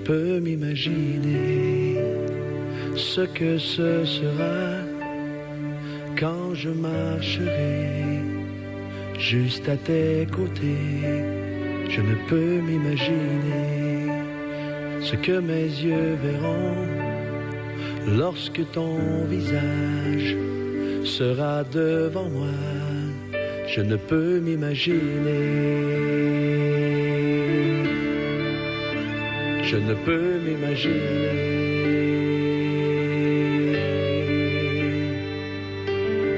peux m'imaginer ce que ce sera quand je marcherai juste à tes côtés. Je ne peux m'imaginer ce que mes yeux verront lorsque ton visage sera devant moi. Je ne peux m'imaginer. Je ne peux m'imaginer.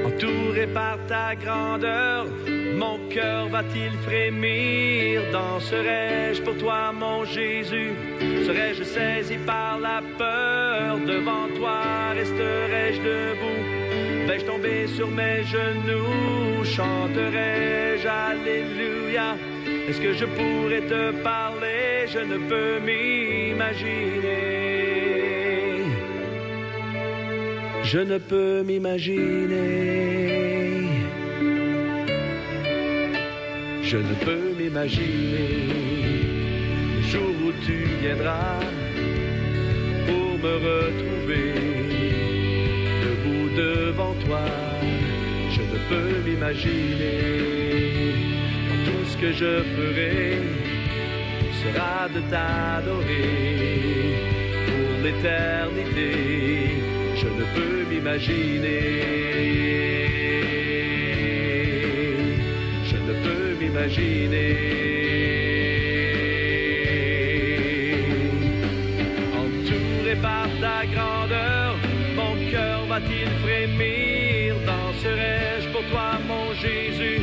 Entouré par ta grandeur, mon cœur va-t-il frémir? Danserai-je pour toi, mon Jésus? Serais-je saisi par la peur? Devant toi resterai-je debout? Vais-je tomber sur mes genoux? Chanterai-je Alléluia? Est-ce que je pourrais te parler? Je ne peux m'imaginer. Je ne peux m'imaginer. Je ne peux m'imaginer le jour où tu viendras pour me retrouver debout devant toi. Je ne peux m'imaginer quand tout ce que je ferai sera de t'adorer pour l'éternité. Je ne peux m'imaginer. Je ne peux m'imaginer. Entouré par ta grandeur, mon cœur va-t-il frémir? Danserai-je pour toi, mon Jésus?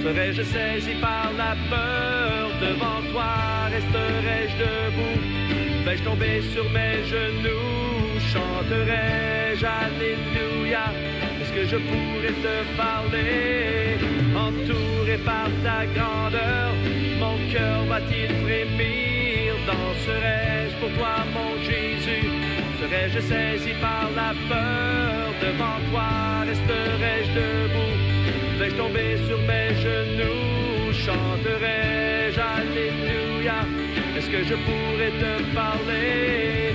Serais-je saisi par la peur? Devant toi resterai-je debout? Vais-je tomber sur mes genoux? Chanterai-je Alléluia? Est-ce que je pourrais te parler? Entouré par ta grandeur, mon cœur va-t-il frémir? Danserai-je pour toi, mon Jésus? Serais-je saisi par la peur? Devant toi resterai-je debout? Vais-je tomber sur mes genoux? Chanterai-je Alléluia? Est-ce que je pourrais te parler?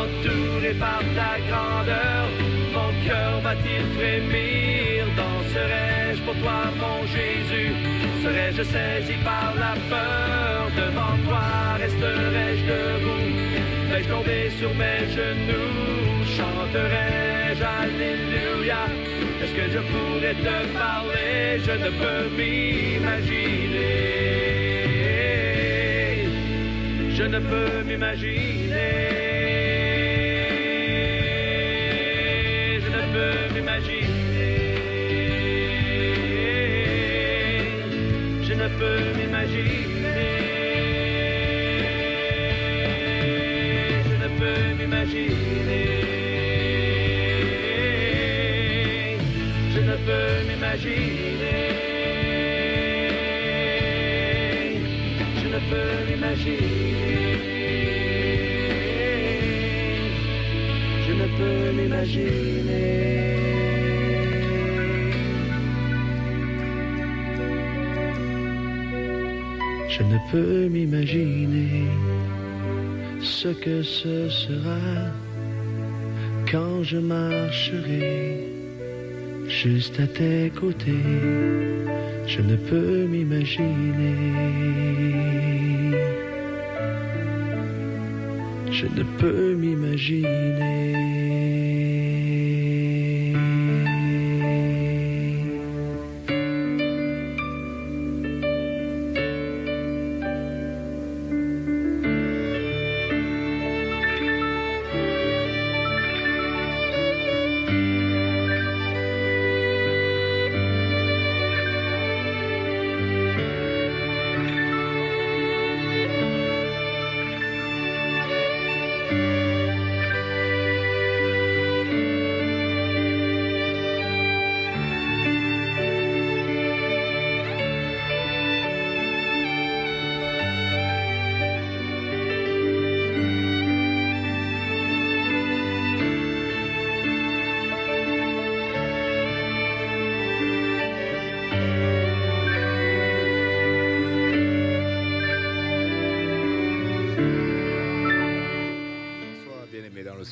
Entouré par ta grandeur, mon cœur va-t-il frémir? Danserai-je pour toi, mon Jésus? Serais-je saisi par la peur? Devant toi resterai-je debout? Vais-je tomber sur mes genoux? Chanterai-je Alléluia? Est-ce que je pourrais te parler? Je ne peux m'imaginer. Je ne peux m'imaginer. Je ne peux m'imaginer. Je ne peux m'imaginer. Je ne peux m'imaginer. Je ne peux m'imaginer. Je ne peux m'imaginer. Je ne peux m'imaginer. Je ne peux m'imaginer ce que ce sera quand je marcherai juste à tes côtés. Je ne peux m'imaginer. Je ne peux m'imaginer.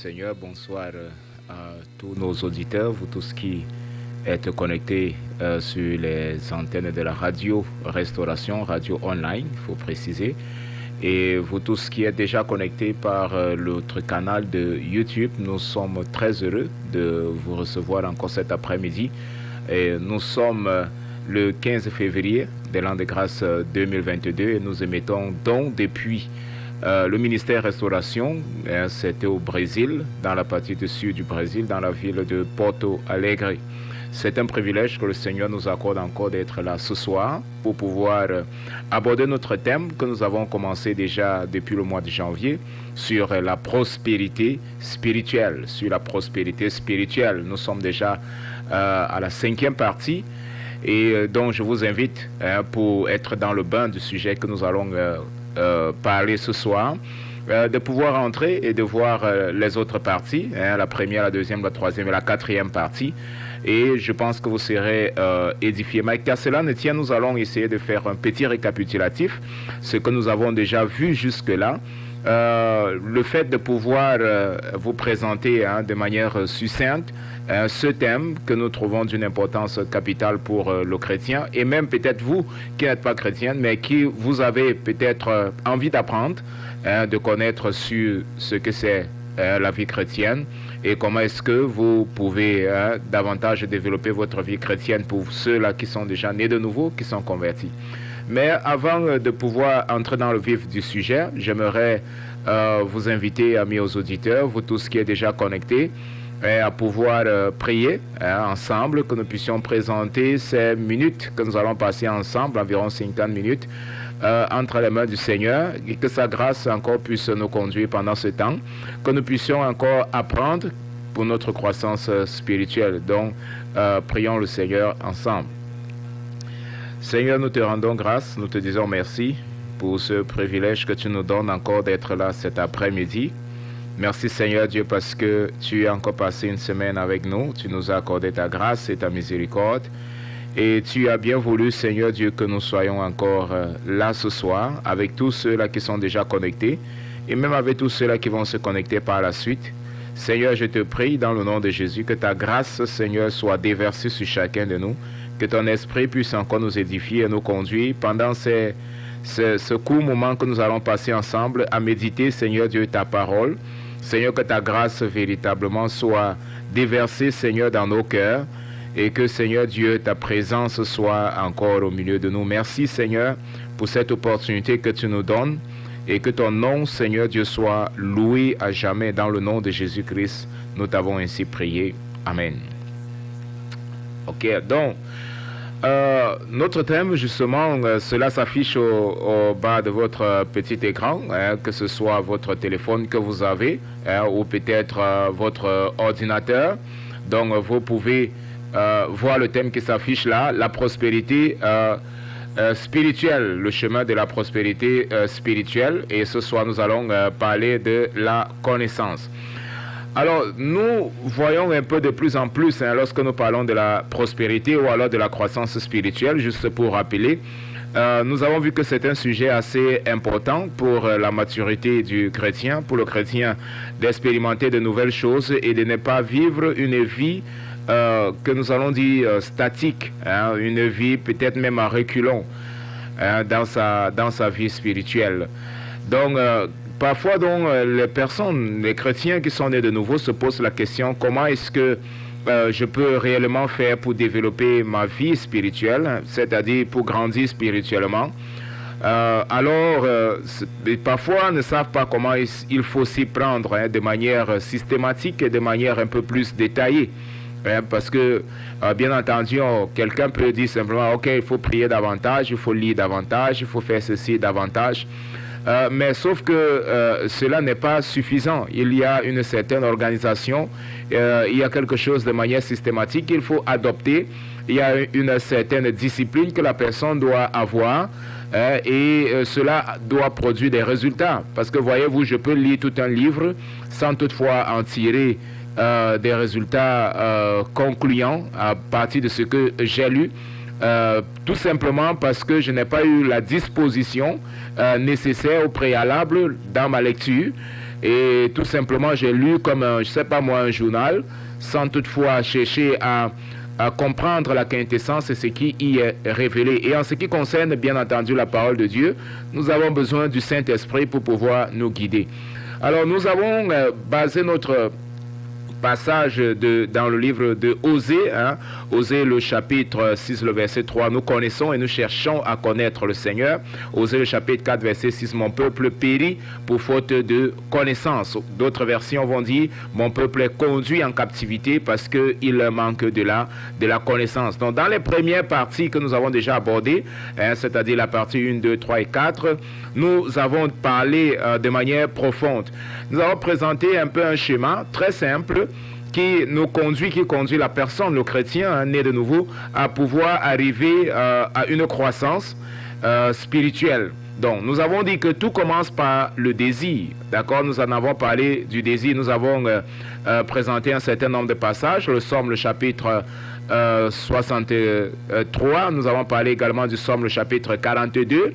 Seigneur. Bonsoir à tous nos auditeurs, vous tous qui êtes connectés sur les antennes de la radio Restauration, radio online, il faut préciser. Et vous tous qui êtes déjà connectés par l'autre canal de YouTube, nous sommes très heureux de vous recevoir encore cet après-midi. Et nous sommes le 15 février de l'an de grâce 2022 et nous émettons donc depuis le ministère Restauration. C'était au Brésil, dans la partie du sud du Brésil, dans la ville de Porto Alegre. C'est un privilège que le Seigneur nous accorde encore d'être là ce soir pour pouvoir aborder notre thème que nous avons commencé déjà depuis le mois de janvier sur la prospérité spirituelle. Sur la prospérité spirituelle, nous sommes déjà à la 5e partie et donc je vous invite pour être dans le bain du sujet que nous allons parler ce soir. De pouvoir entrer et de voir les autres parties, la première, la deuxième, la troisième et la 4e partie. Et je pense que vous serez édifiés. Mais qu'à cela ne tient, nous allons essayer de faire un petit récapitulatif, ce que nous avons déjà vu jusque-là. Le fait de pouvoir vous présenter de manière succincte ce thème que nous trouvons d'une importance capitale pour le chrétien, et même peut-être vous qui n'êtes pas chrétien, mais qui vous avez peut-être envie d'apprendre, de connaître sur ce que c'est la vie chrétienne et comment est-ce que vous pouvez davantage développer votre vie chrétienne pour ceux-là qui sont déjà nés de nouveau, qui sont convertis. Mais avant de pouvoir entrer dans le vif du sujet, j'aimerais vous inviter, amis aux auditeurs, vous tous qui êtes déjà connectés, à pouvoir prier ensemble, que nous puissions présenter ces minutes que nous allons passer ensemble, environ 50 minutes, entre les mains du Seigneur, et que sa grâce encore puisse nous conduire pendant ce temps, que nous puissions encore apprendre pour notre croissance spirituelle. Donc, prions le Seigneur ensemble. Seigneur, nous te rendons grâce, nous te disons merci pour ce privilège que tu nous donnes encore d'être là cet après-midi. Merci Seigneur Dieu parce que tu as encore passé une semaine avec nous, tu nous as accordé ta grâce et ta miséricorde. Et tu as bien voulu, Seigneur Dieu, que nous soyons encore là ce soir, avec tous ceux-là qui sont déjà connectés, et même avec tous ceux-là qui vont se connecter par la suite. Seigneur, je te prie, dans le nom de Jésus, que ta grâce, Seigneur, soit déversée sur chacun de nous, que ton esprit puisse encore nous édifier et nous conduire pendant ce court moment que nous allons passer ensemble à méditer, Seigneur Dieu, ta parole. Seigneur, que ta grâce véritablement soit déversée, Seigneur, dans nos cœurs, et que, Seigneur Dieu, ta présence soit encore au milieu de nous. Merci, Seigneur, pour cette opportunité que tu nous donnes et que ton nom, Seigneur Dieu, soit loué à jamais. Dans le nom de Jésus-Christ, nous t'avons ainsi prié. Amen. Ok, donc, notre thème, justement, cela s'affiche au bas de votre petit écran, que ce soit votre téléphone que vous avez ou peut-être votre ordinateur. Donc, vous pouvez voir le thème qui s'affiche là, la prospérité spirituelle, le chemin de la prospérité spirituelle. Et ce soir, nous allons parler de la connaissance. Alors, nous voyons un peu de plus en plus, lorsque nous parlons de la prospérité ou alors de la croissance spirituelle, juste pour rappeler, nous avons vu que c'est un sujet assez important pour la maturité du chrétien, pour le chrétien d'expérimenter de nouvelles choses et de ne pas vivre une vie que nous allons dire statique, une vie peut-être même à reculons dans sa vie spirituelle. Donc, parfois, donc, les personnes, les chrétiens qui sont nés de nouveau se posent la question, comment est-ce que je peux réellement faire pour développer ma vie spirituelle, c'est-à-dire pour grandir spirituellement. Parfois, ne savent pas comment il faut s'y prendre de manière systématique et de manière un peu plus détaillée. Parce que, bien entendu, quelqu'un peut dire simplement, ok, il faut prier davantage, il faut lire davantage, il faut faire ceci davantage. Mais sauf que cela n'est pas suffisant. Il y a une certaine organisation, il y a quelque chose de manière systématique qu'il faut adopter. Il y a une certaine discipline que la personne doit avoir et cela doit produire des résultats. Parce que voyez-vous, je peux lire tout un livre sans toutefois en tirer des résultats concluants à partir de ce que j'ai lu. Tout simplement parce que je n'ai pas eu la disposition nécessaire au préalable dans ma lecture Et tout simplement, j'ai lu comme, un journal, sans toutefois chercher à comprendre la quintessence et ce qui y est révélé. Et en ce qui concerne, bien entendu, la parole de Dieu, nous avons besoin du Saint-Esprit pour pouvoir nous guider. Alors, nous avons basé notre passage dans le livre de Osée, Osée le chapitre 6, le verset 3, nous connaissons et nous cherchons à connaître le Seigneur. Osée le chapitre 4, verset 6, mon peuple périt pour faute de connaissance. D'autres versions vont dire, mon peuple est conduit en captivité parce qu'il manque de la connaissance. Donc dans les premières parties que nous avons déjà abordées, c'est-à-dire la partie 1, 2, 3 et 4, nous avons parlé de manière profonde. Nous avons présenté un peu un schéma très simple qui conduit la personne, le chrétien, né de nouveau, à pouvoir arriver à une croissance spirituelle. Donc, nous avons dit que tout commence par le désir. D'accord? Nous en avons parlé du désir. Nous avons présenté un certain nombre de passages. Le Psaume, le chapitre 63. Nous avons parlé également du Psaume, le chapitre 42.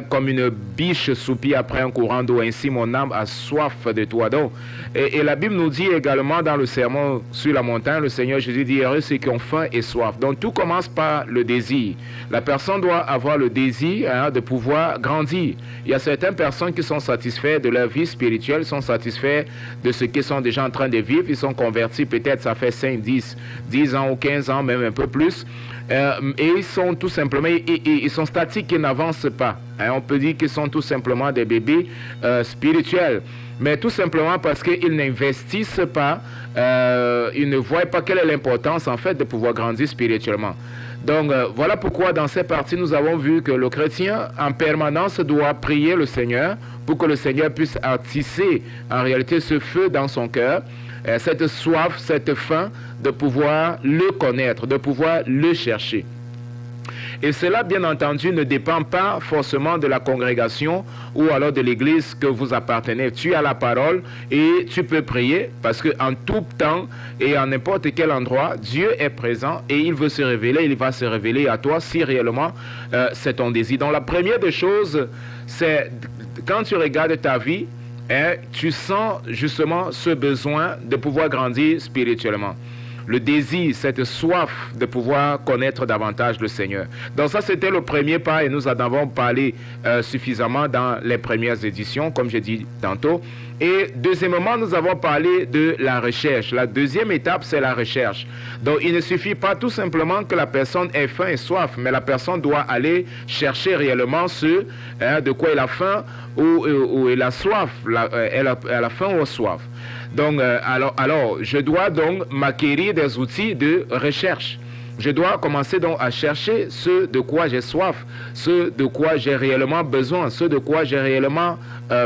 Comme une biche soupire après un courant d'eau, ainsi mon âme a soif de toi. Donc, et la Bible nous dit également dans le sermon sur la montagne, le Seigneur Jésus dit, heureux ceux qui ont faim et soif. Donc tout commence par le désir. La personne doit avoir le désir de pouvoir grandir. Il y a certaines personnes qui sont satisfaites de leur vie spirituelle, sont satisfaites de ce qu'ils sont déjà en train de vivre. Ils sont convertis, peut-être ça fait 5, 10 ans ou 15 ans, même un peu plus. Et ils sont tout simplement, ils sont statiques, ils n'avancent pas. On peut dire qu'ils sont tout simplement des bébés spirituels. Mais tout simplement parce qu'ils n'investissent pas, ils ne voient pas quelle est l'importance en fait de pouvoir grandir spirituellement. Donc voilà pourquoi dans cette partie nous avons vu que le chrétien en permanence doit prier le Seigneur pour que le Seigneur puisse attiser en réalité ce feu dans son cœur, cette soif, cette faim de pouvoir le connaître, de pouvoir le chercher. Et cela, bien entendu, ne dépend pas forcément de la congrégation ou alors de l'église que vous appartenez. Tu as la parole et tu peux prier parce qu'en tout temps et en n'importe quel endroit, Dieu est présent et il veut se révéler, il va se révéler à toi si réellement c'est ton désir. Donc la première des choses, c'est quand tu regardes ta vie, tu sens justement ce besoin de pouvoir grandir spirituellement. Le désir, cette soif de pouvoir connaître davantage le Seigneur. Donc ça, c'était le premier pas et nous en avons parlé suffisamment dans les premières éditions, comme j'ai dit tantôt. Et deuxièmement, nous avons parlé de la recherche. La deuxième étape, c'est la recherche. Donc il ne suffit pas tout simplement que la personne ait faim et soif, mais la personne doit aller chercher réellement ce de quoi elle a faim ou elle a soif. Elle a faim ou soif. Donc, alors, je dois donc m'acquérir des outils de recherche. Je dois commencer donc à chercher ce de quoi j'ai soif, ce de quoi j'ai réellement besoin, ce de quoi j'ai réellement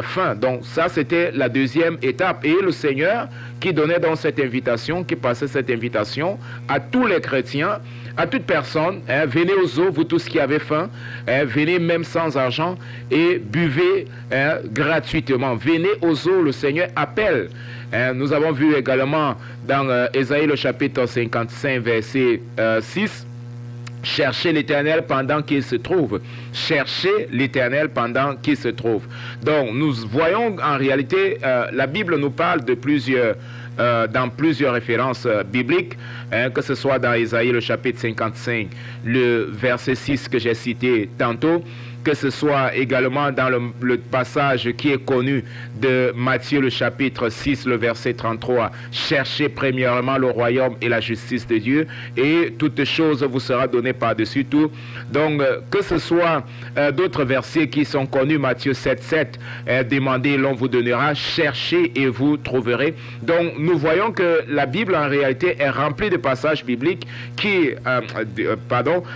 faim. Donc, ça, c'était la deuxième étape. Et le Seigneur qui donnait donc cette invitation, qui passait cette invitation à tous les chrétiens, à toute personne, venez aux eaux, vous tous qui avez faim, venez même sans argent et buvez gratuitement. Venez aux eaux, le Seigneur appelle. Nous avons vu également dans Ésaïe le chapitre 55, verset 6, cherchez l'Éternel pendant qu'il se trouve. Cherchez l'Éternel pendant qu'il se trouve. Donc nous voyons en réalité, la Bible nous parle de dans plusieurs références bibliques, que ce soit dans Ésaïe le chapitre 55, le verset 6 que j'ai cité tantôt, que ce soit également dans le passage qui est connu de Matthieu le chapitre 6, le verset 33, cherchez premièrement le royaume et la justice de Dieu et toutes choses vous sera données par-dessus tout. Donc que ce soit d'autres versets qui sont connus, Matthieu 7, 7, demandez, l'on vous donnera, cherchez et vous trouverez. Donc nous voyons que la Bible en réalité est remplie de passages bibliques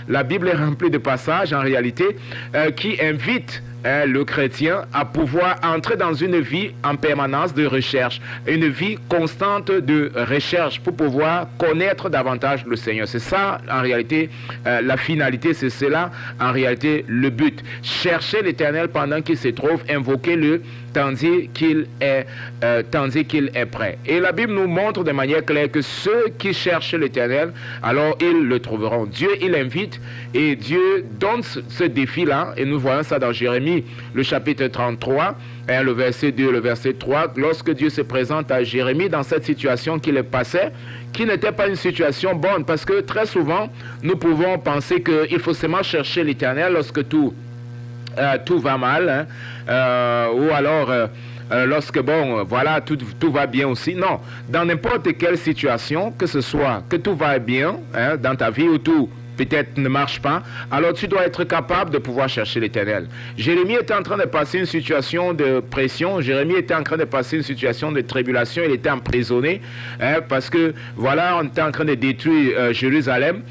la Bible est remplie de passages en réalité qui invitent le chrétien à pouvoir entrer dans une vie en permanence de recherche, une vie constante de recherche pour pouvoir connaître davantage le Seigneur. C'est ça en réalité la finalité, c'est cela en réalité le but. Chercher l'Éternel pendant qu'il se trouve, invoquez-le tandis qu'il est prêt. Et la Bible nous montre de manière claire que ceux qui cherchent l'Éternel, alors ils le trouveront. Dieu, il invite et Dieu donne ce défi-là, et nous voyons ça dans Jérémie, le chapitre 33, le verset 2, le verset 3, lorsque Dieu se présente à Jérémie dans cette situation qu'il passait, qui n'était pas une situation bonne, parce que très souvent, nous pouvons penser qu'il faut seulement chercher l'Éternel lorsque tout va mal, ou alors lorsque, bon, voilà, tout va bien aussi. Non, dans n'importe quelle situation, que ce soit que tout va bien dans ta vie ou tout peut-être ne marche pas, alors tu dois être capable de pouvoir chercher l'Éternel. Jérémie était en train de passer une situation de pression, Jérémie était en train de passer une situation de tribulation, il était emprisonné, parce que, voilà, on était en train de détruire Jérusalem,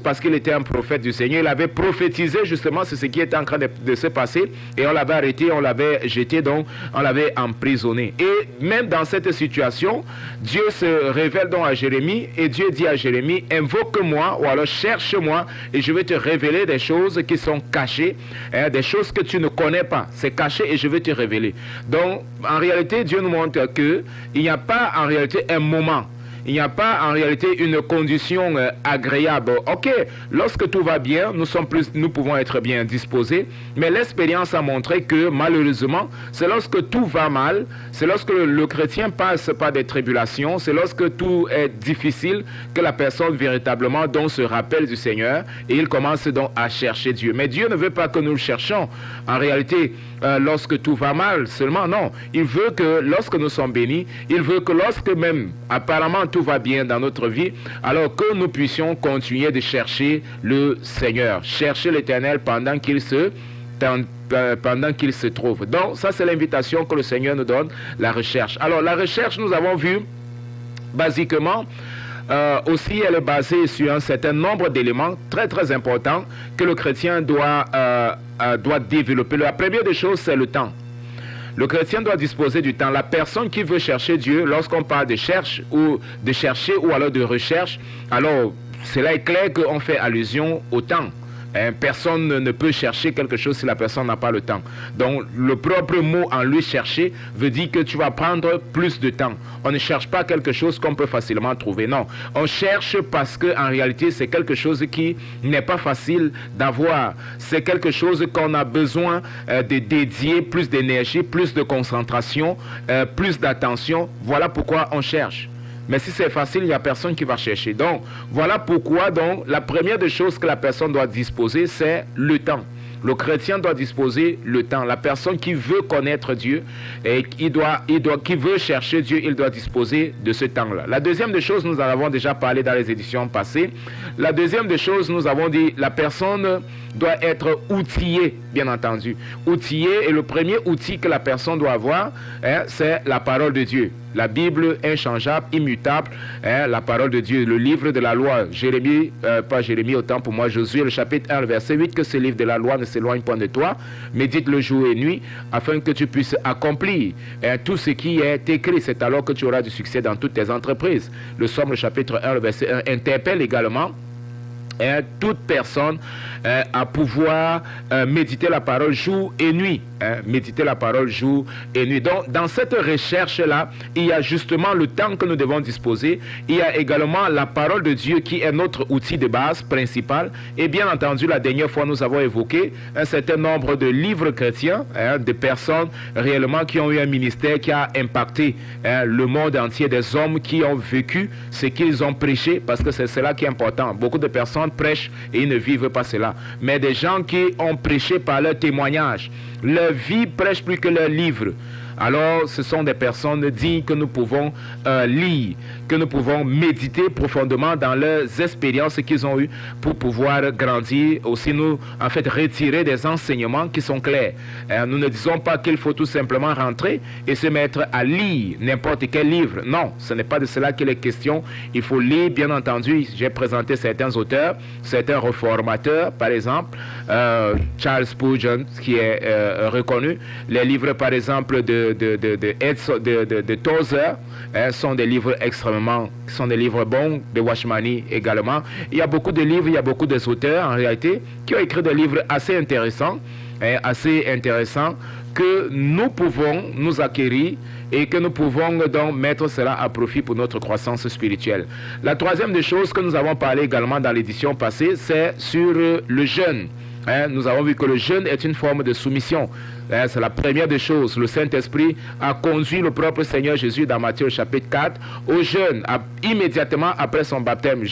parce qu'il était un prophète du Seigneur, il avait prophétisé justement sur ce qui était en train de se passer, et on l'avait arrêté, on l'avait jeté, donc on l'avait emprisonné. Et même dans cette situation, Dieu se révèle donc à Jérémie, et Dieu dit à Jérémie, invoque-moi, ou alors cherche moi et je vais te révéler des choses qui sont cachées, des choses que tu ne connais pas. C'est caché et je vais te révéler. Donc, en réalité, Dieu nous montre qu'il n'y a pas en réalité un moment. Il n'y a pas en réalité une condition agréable. Ok, lorsque tout va bien, nous pouvons être bien disposés, mais l'expérience a montré que malheureusement, c'est lorsque tout va mal, c'est lorsque le chrétien passe par des tribulations, c'est lorsque tout est difficile que la personne véritablement donc se rappelle du Seigneur et il commence donc à chercher Dieu. Mais Dieu ne veut pas que nous le cherchions. En réalité, lorsque tout va mal seulement, non. Il veut que lorsque nous sommes bénis, il veut que lorsque même apparemment tout va bien dans notre vie, alors que nous puissions continuer de chercher le Seigneur, chercher l'Éternel pendant qu'il se trouve. Donc ça c'est l'invitation que le Seigneur nous donne, la recherche. Alors la recherche, nous avons vu basiquement aussi elle est basée sur un certain nombre d'éléments très très importants que le chrétien doit développer. La première des choses, c'est le temps. Le chrétien doit disposer du temps. La personne qui veut chercher Dieu, lorsqu'on parle de chercher ou alors de recherche, alors cela est clair qu'on fait allusion au temps. Personne ne peut chercher quelque chose si la personne n'a pas le temps. Donc le propre mot en lui chercher veut dire que tu vas prendre plus de temps. On ne cherche pas quelque chose qu'on peut facilement trouver. Non, on cherche parce que en réalité c'est quelque chose qui n'est pas facile d'avoir. C'est quelque chose qu'on a besoin de dédier plus d'énergie, plus de concentration, plus d'attention. Voilà pourquoi on cherche. Mais si c'est facile, il n'y a personne qui va chercher. Donc, voilà pourquoi donc, la première des choses que la personne doit disposer, c'est le temps. Le chrétien doit disposer le temps. La personne qui veut connaître Dieu et qui veut chercher Dieu, il doit disposer de ce temps-là. La deuxième des choses, nous en avons déjà parlé dans les éditions passées. La deuxième des choses, nous avons dit, la personne doit être outillée, bien entendu. Outillée, et le premier outil que la personne doit avoir, c'est la parole de Dieu. La Bible inchangeable, immutable, la parole de Dieu, le livre de la loi. Jérémie, pas Jérémie, autant pour moi, Josué, le chapitre 1, le verset 8, que ce livre de la loi ne s'éloigne point de toi, médite-le jour et nuit, afin que tu puisses accomplir tout ce qui est écrit. C'est alors que tu auras du succès dans toutes tes entreprises. Le Somme, le chapitre 1, le verset 1, interpelle également toute personne à pouvoir méditer la parole jour et nuit. Méditer la parole jour et nuit. Donc, dans cette recherche-là, il y a justement le temps que nous devons disposer. Il y a également la parole de Dieu qui est notre outil de base principal. Et bien entendu, la dernière fois, nous avons évoqué un certain nombre de livres chrétiens, de personnes réellement qui ont eu un ministère qui a impacté le monde entier, des hommes qui ont vécu ce qu'ils ont prêché, parce que c'est cela qui est important. Beaucoup de personnes prêchent et ils ne vivent pas cela. Mais des gens qui ont prêché par leur témoignage, leur vie prêche plus que leur livre. Alors, ce sont des personnes dignes que nous pouvons lire, que nous pouvons méditer profondément dans leurs expériences qu'ils ont eues pour pouvoir grandir. Aussi, nous, en fait, retirer des enseignements qui sont clairs. Nous ne disons pas qu'il faut tout simplement rentrer et se mettre à lire n'importe quel livre. Non, ce n'est pas de cela qu'il est question. Il faut lire, bien entendu. J'ai présenté certains auteurs, certains réformateurs, par exemple, Charles Spurgeon, qui est reconnu. Les livres, par exemple, de Tozer sont des livres sont des livres bons, de Washmani également. Il y a beaucoup de livres, il y a beaucoup d'auteurs en réalité qui ont écrit des livres assez intéressants que nous pouvons nous acquérir et que nous pouvons donc mettre cela à profit pour notre croissance spirituelle. La troisième des choses que nous avons parlé également dans l'édition passée, c'est sur le jeûne. Nous avons vu que le jeûne est une forme de soumission. C'est la première des choses. Le Saint-Esprit a conduit le propre Seigneur Jésus dans Matthieu chapitre 4 au jeûne, immédiatement après son baptême.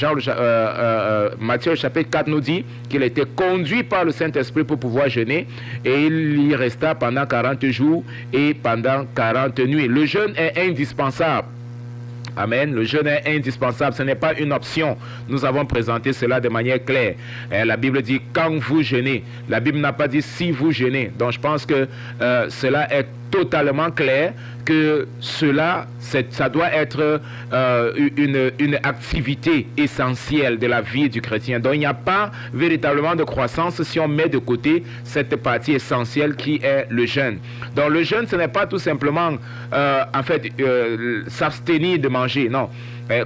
Matthieu chapitre 4 nous dit qu'il a été conduit par le Saint-Esprit pour pouvoir jeûner, et il y resta pendant 40 jours et pendant 40 nuits. Le jeûne est indispensable. Amen. Le jeûne est indispensable, ce n'est pas une option. Nous avons présenté cela de manière claire. La Bible dit quand vous jeûnez. La Bible n'a pas dit si vous jeûnez. Donc je pense que cela est totalement clair, que cela, ça doit être une activité essentielle de la vie du chrétien. Donc il n'y a pas véritablement de croissance si on met de côté cette partie essentielle qui est le jeûne. Donc le jeûne, ce n'est pas tout simplement s'abstenir de manger, non.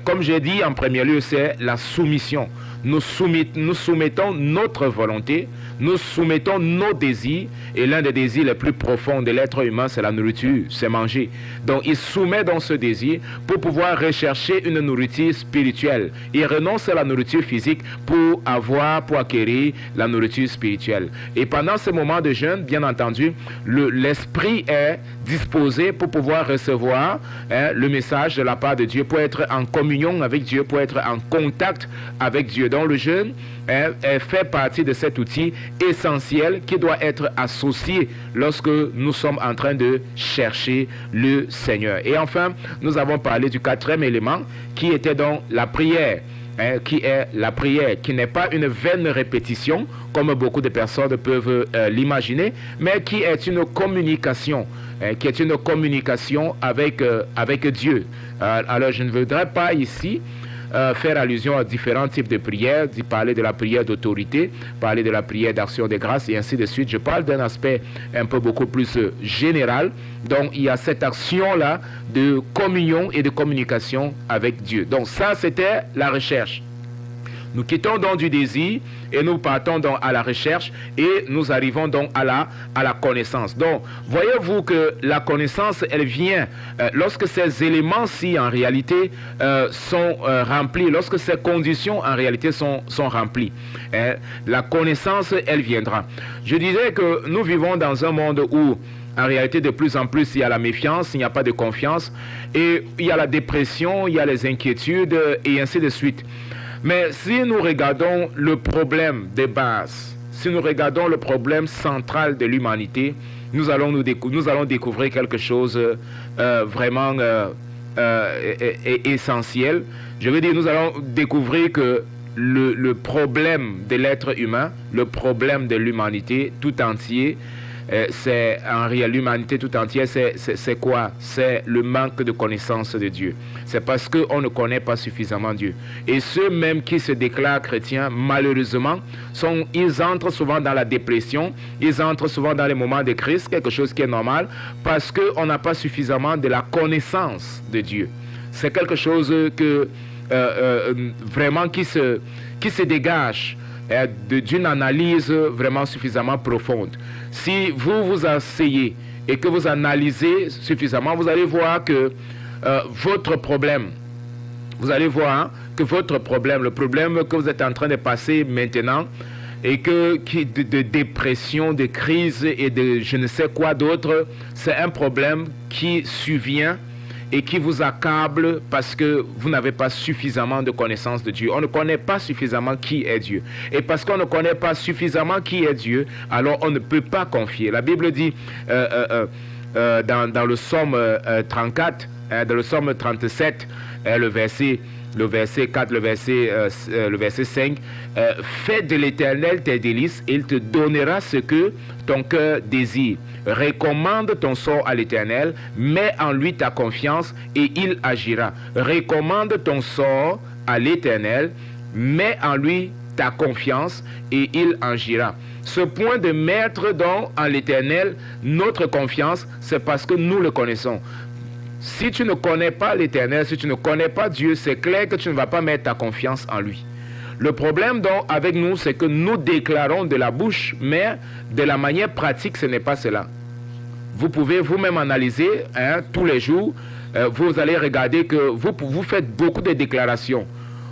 Comme j'ai dit en premier lieu, c'est la soumission. Nous soumettons notre volonté, nous soumettons nos désirs, et l'un des désirs les plus profonds de l'être humain, c'est la nourriture, c'est manger. Donc il soumet dans ce désir pour pouvoir rechercher une nourriture spirituelle. Il renonce à la nourriture physique pour acquérir la nourriture spirituelle. Et pendant ce moment de jeûne, bien entendu, l'esprit est disposé pour pouvoir recevoir le message de la part de Dieu, pour être en communion avec Dieu, pour être en contact avec Dieu. Donc le jeûne fait partie de cet outil essentiel qui doit être associé lorsque nous sommes en train de chercher le Seigneur. Et enfin, nous avons parlé du quatrième élément qui était donc la prière. Qui est la prière, qui n'est pas une vaine répétition, comme beaucoup de personnes peuvent l'imaginer, mais qui est une communication, avec Dieu. Alors, je ne voudrais pas ici faire allusion à différents types de prières, parler de la prière d'autorité, parler de la prière d'action de grâce et ainsi de suite. Je parle d'un aspect un peu beaucoup plus général. Donc il y a cette action-là de communion et de communication avec Dieu. Donc ça, c'était la recherche. Nous quittons donc du désir et nous partons donc à la recherche et nous arrivons donc à la connaissance. Donc, voyez-vous que la connaissance, elle vient lorsque ces éléments-ci, en réalité, sont remplis, lorsque ces conditions, en réalité, sont remplies. La connaissance, elle viendra. Je disais que nous vivons dans un monde où, en réalité, de plus en plus, il y a la méfiance, il n'y a pas de confiance, et il y a la dépression, il y a les inquiétudes, et ainsi de suite. Mais si nous regardons le problème de base, si nous regardons le problème central de l'humanité, nous allons découvrir quelque chose vraiment essentiel. Je veux dire, nous allons découvrir que le problème de l'être humain, le problème de l'humanité tout entier, c'est en réalité l'humanité tout entière, c'est quoi? C'est le manque de connaissance de Dieu. C'est parce qu'on ne connaît pas suffisamment Dieu. Et ceux même qui se déclarent chrétiens, malheureusement, ils entrent souvent dans la dépression, ils entrent souvent dans les moments de crise, quelque chose qui est normal, parce qu'on n'a pas suffisamment de la connaissance de Dieu. C'est quelque chose que vraiment qui se dégage d'une analyse vraiment suffisamment profonde. Si vous vous asseyez et que vous analysez suffisamment, vous allez voir que votre problème, le problème que vous êtes en train de passer maintenant, et de dépression, de crise et de je ne sais quoi d'autre, c'est un problème qui survient et qui vous accable parce que vous n'avez pas suffisamment de connaissance de Dieu. On ne connaît pas suffisamment qui est Dieu. Et parce qu'on ne connaît pas suffisamment qui est Dieu, alors on ne peut pas confier. La Bible dit dans le psaume 34, dans le psaume 37, le verset 4, le verset 5, fais de l'Éternel tes délices, et il te donnera ce que ton cœur désire. Recommande ton sort à l'Éternel, mets en lui ta confiance et il agira. Recommande ton sort à l'Éternel, mets en lui ta confiance et il agira. Ce point de mettre donc en l'Éternel notre confiance, c'est parce que nous le connaissons. Si tu ne connais pas l'Éternel, si tu ne connais pas Dieu, c'est clair que tu ne vas pas mettre ta confiance en lui. Le problème donc avec nous, c'est que nous déclarons de la bouche, mais de la manière pratique, ce n'est pas cela. Vous pouvez vous-même analyser tous les jours, vous allez regarder que vous faites beaucoup de déclarations.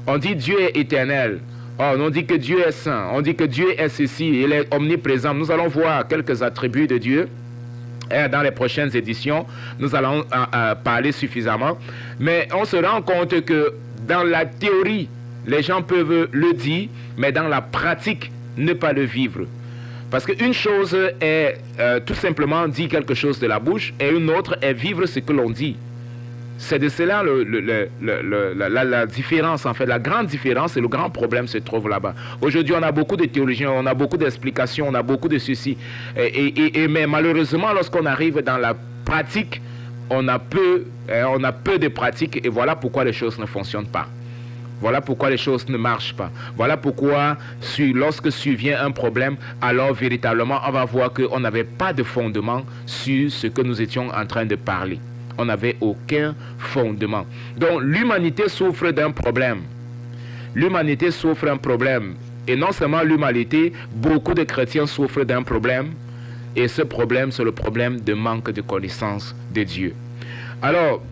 On dit Dieu est éternel. Oh, on dit que Dieu est saint, on dit que Dieu est ceci, il est omniprésent. Nous allons voir quelques attributs de Dieu. Et dans les prochaines éditions, nous allons parler suffisamment. Mais on se rend compte que dans la théorie, les gens peuvent le dire, mais dans la pratique, ne pas le vivre. Parce qu'une chose est tout simplement dire quelque chose de la bouche, et une autre est vivre ce que l'on dit. C'est de cela la différence, en fait. La grande différence et le grand problème se trouve là-bas. Aujourd'hui, on a beaucoup de théologiens, on a beaucoup d'explications, on a beaucoup de ceci. Mais malheureusement, lorsqu'on arrive dans la pratique, on a peu de pratique, et voilà pourquoi les choses ne fonctionnent pas. Voilà pourquoi les choses ne marchent pas. Voilà pourquoi, lorsque survient un problème, alors véritablement, on va voir qu'on n'avait pas de fondement sur ce que nous étions en train de parler. On n'avait aucun fondement. Donc, l'humanité souffre d'un problème. L'humanité souffre d'un problème. Et non seulement l'humanité, beaucoup de chrétiens souffrent d'un problème. Et ce problème, c'est le problème de manque de connaissance de Dieu. Alors,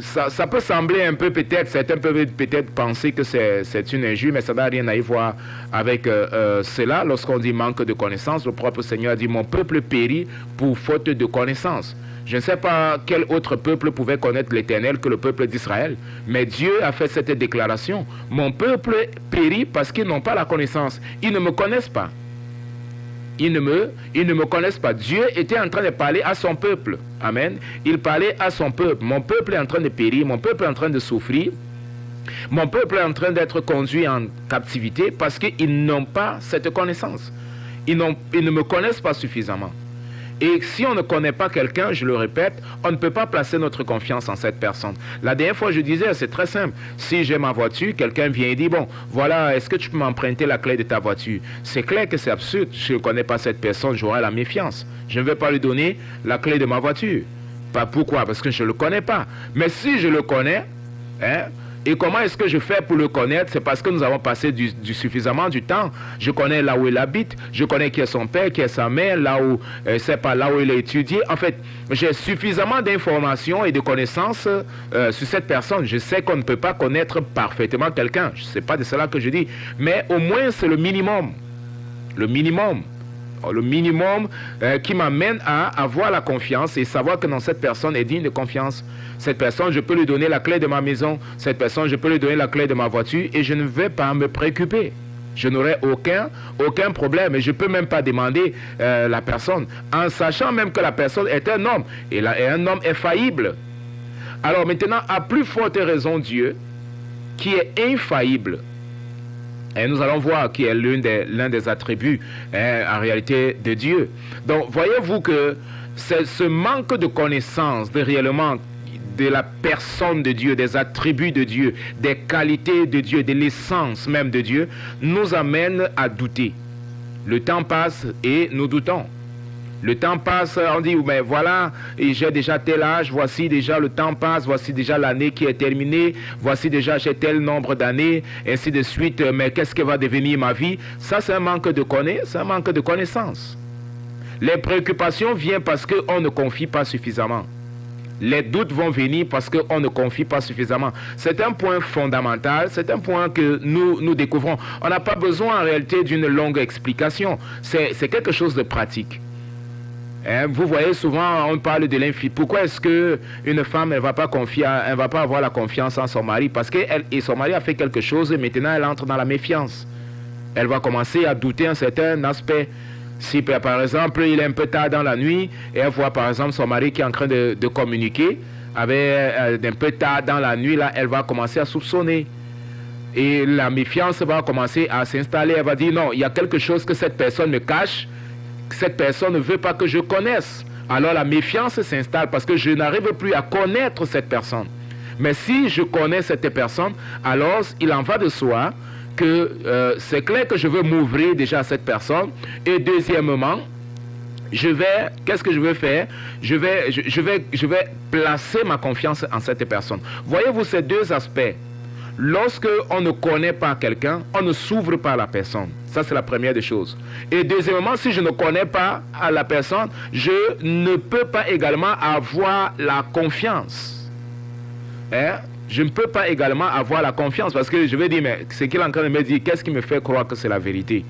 ça peut sembler un peu peut-être, certains peuvent peut-être penser que c'est une injure, mais ça n'a rien à y voir avec cela. Lorsqu'on dit manque de connaissance, le propre Seigneur a dit « Mon peuple périt pour faute de connaissance ». Je ne sais pas quel autre peuple pouvait connaître l'Éternel que le peuple d'Israël, mais Dieu a fait cette déclaration. Mon peuple périt parce qu'ils n'ont pas la connaissance. Ils ne me connaissent pas. Ils ne me connaissent pas. Dieu était en train de parler à son peuple. Amen. Il parlait à son peuple. Mon peuple est en train de périr. Mon peuple est en train de souffrir. Mon peuple est en train d'être conduit en captivité parce qu'ils n'ont pas cette connaissance. Ils ne me connaissent pas suffisamment. Et si on ne connaît pas quelqu'un, je le répète, on ne peut pas placer notre confiance en cette personne. La dernière fois, je disais, c'est très simple. Si j'ai ma voiture, quelqu'un vient et dit, bon, voilà, est-ce que tu peux m'emprunter la clé de ta voiture? C'est clair que c'est absurde. Je ne connais pas cette personne, j'aurai la méfiance. Je ne vais pas lui donner la clé de ma voiture. Pas pourquoi? Parce que je ne le connais pas. Mais si je le connais, et comment est-ce que je fais pour le connaître? C'est parce que nous avons passé suffisamment du temps. Je connais là où il habite, je connais qui est son père, qui est sa mère, là où il a étudié. En fait, j'ai suffisamment d'informations et de connaissances sur cette personne. Je sais qu'on ne peut pas connaître parfaitement quelqu'un. Ce n'est pas de cela que je dis. Mais au moins, c'est le minimum. Le minimum qui m'amène à avoir la confiance et savoir que non, cette personne est digne de confiance. Cette personne, je peux lui donner la clé de ma maison. Cette personne, je peux lui donner la clé de ma voiture et je ne vais pas me préoccuper. Je n'aurai aucun problème et je ne peux même pas demander la personne en sachant même que la personne est un homme et un homme est faillible. Alors maintenant, à plus forte raison, Dieu, qui est infaillible, et nous allons voir qui est l'un des attributs en réalité de Dieu. Donc voyez-vous que c'est ce manque de connaissance réellement de la personne de Dieu, des attributs de Dieu, des qualités de Dieu, de l'essence même de Dieu, nous amène à douter. Le temps passe et nous doutons. Le temps passe, on dit, mais voilà, j'ai déjà tel âge, voici déjà le temps passe, voici déjà l'année qui est terminée, voici déjà j'ai tel nombre d'années, ainsi de suite, mais qu'est-ce que va devenir ma vie? Ça, c'est un manque de connaissance. Les préoccupations viennent parce qu'on ne confie pas suffisamment. Les doutes vont venir parce qu'on ne confie pas suffisamment. C'est un point fondamental, c'est un point que nous découvrons. On n'a pas besoin en réalité d'une longue explication, c'est quelque chose de pratique. Vous voyez souvent on parle de l'infidélité. Pourquoi est-ce qu'une femme elle va pas avoir la confiance en son mari? Parce que son mari a fait quelque chose et maintenant elle entre dans la méfiance. Elle va commencer à douter un certain aspect. Si par exemple il est un peu tard dans la nuit et elle voit par exemple son mari qui est en train de communiquer avec un peu tard dans la nuit, là elle va commencer à soupçonner. Et la méfiance va commencer à s'installer. Elle va dire non, il y a quelque chose que cette personne me cache. Cette personne ne veut pas que je connaisse. Alors la méfiance s'installe parce que je n'arrive plus à connaître cette personne. Mais si je connais cette personne, alors il en va de soi que c'est clair que je veux m'ouvrir déjà à cette personne. Et deuxièmement, qu'est-ce que je vais faire? Je vais placer ma confiance en cette personne. Voyez-vous ces deux aspects. Lorsque on ne connaît pas quelqu'un, on ne s'ouvre pas à la personne. Ça, c'est la première des choses. Et deuxièmement, si je ne connais pas à la personne, je ne peux pas également avoir la confiance. je ne peux pas également avoir la confiance parce que je vais dire, mais ce qu'il est en train de me dire, qu'est-ce qui me fait croire que c'est la vérité?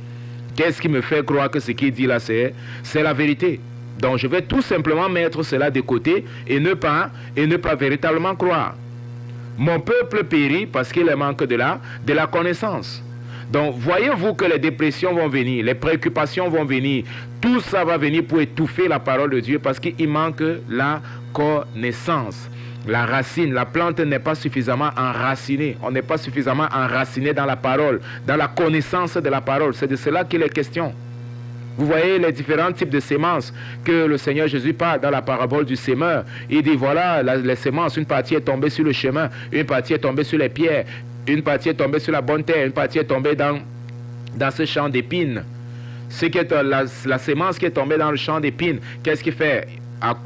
Qu'est-ce qui me fait croire que ce qu'il dit là, c'est la vérité? Donc je vais tout simplement mettre cela de côté et ne pas véritablement croire. Mon peuple périt parce qu'il manque de la connaissance. Donc voyez-vous que les dépressions vont venir, les préoccupations vont venir, tout ça va venir pour étouffer la parole de Dieu parce qu'il manque la connaissance. La racine, la plante n'est pas suffisamment enracinée. On n'est pas suffisamment enraciné dans la parole, dans la connaissance de la parole. C'est de cela qu'il est question. Vous voyez les différents types de semences que le Seigneur Jésus parle dans la parabole du semeur. Il dit voilà, les semences, une partie est tombée sur le chemin, une partie est tombée sur les pierres, une partie est tombée sur la bonne terre, une partie est tombée dans ce champ d'épines. La sémence qui est tombée dans le champ d'épines, qu'est-ce qu'il fait?